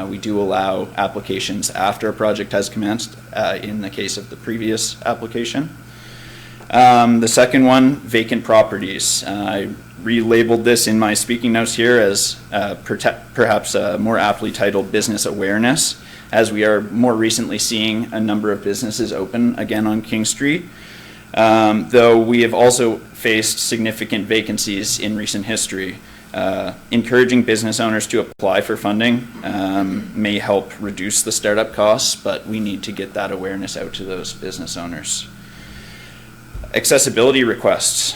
We do allow applications after a project has commenced in the case of the previous application. The second one, vacant properties. I relabeled this in my speaking notes here as perhaps more aptly titled business awareness, as we are more recently seeing a number of businesses open again on King Street. Though we have also faced significant vacancies in recent history. Encouraging business owners to apply for funding may help reduce the startup costs, but we need to get that awareness out to those business owners. Accessibility requests.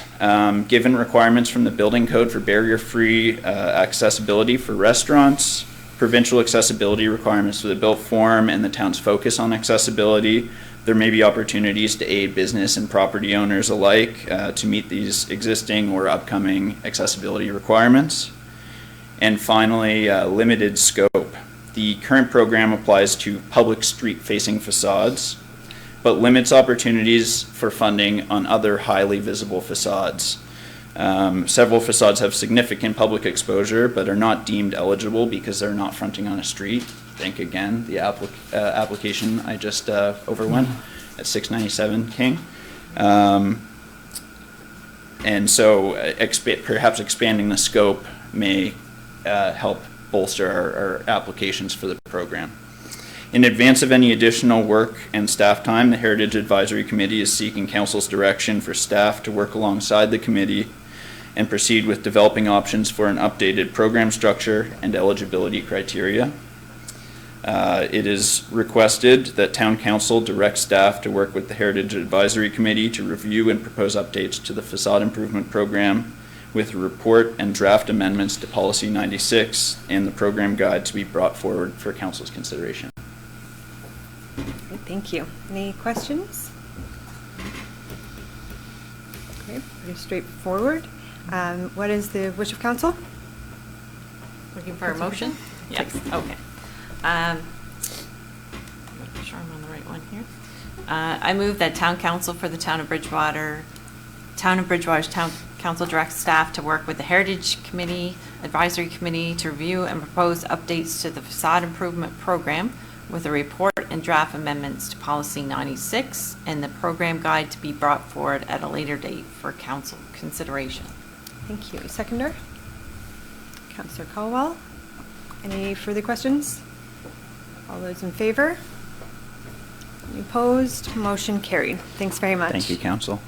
Given requirements from the building code for barrier-free accessibility for restaurants, provincial accessibility requirements for the built form, and the town's focus on accessibility, there may be opportunities to aid business and property owners alike to meet these existing or upcoming accessibility requirements. And finally, limited scope. The current program applies to public street-facing facades, but limits opportunities for funding on other highly visible facades. Several facades have significant public exposure, but are not deemed eligible because they're not fronting on a street. Think again, the application I just overwent at 697 King. And so perhaps expanding the scope may help bolster our applications for the program. In advance of any additional work and staff time, the Heritage Advisory Committee is seeking Council's direction for staff to work alongside the committee and proceed with developing options for an updated program structure and eligibility criteria. It is requested that Town Council direct staff to work with the Heritage Advisory Committee to review and propose updates to the facade improvement program, with a report and draft amendments to Policy 96 and the program guide to be brought forward for Council's consideration. Thank you. Any questions? Okay, pretty straightforward. What is the wish of council? Looking for a motion? Yes, okay. I'm not sure I'm on the right one here. I move that Town Council for the Town of Bridgewater's Town Council directs staff to work with the Heritage Committee, Advisory Committee to review and propose updates to the facade improvement program with a report and draft amendments to Policy 96 and the program guide to be brought forward at a later date for council consideration. Thank you. Seconder? Councillor Caldwell. Any further questions? All those in favor? Any opposed? Motion carried. Thanks very much. Thank you, Council.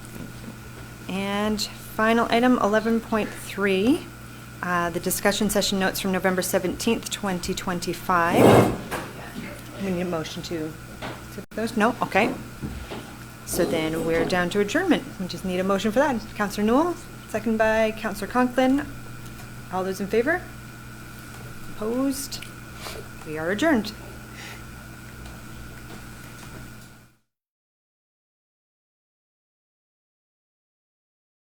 And final item, 11.3, the discussion session notes from November 17th, 2025. We need a motion to accept those? No? Okay. So then we're down to adjournment. We just need a motion for that. Councillor Newell, second by Councillor Conklin. All those in favor? Opposed? We are adjourned.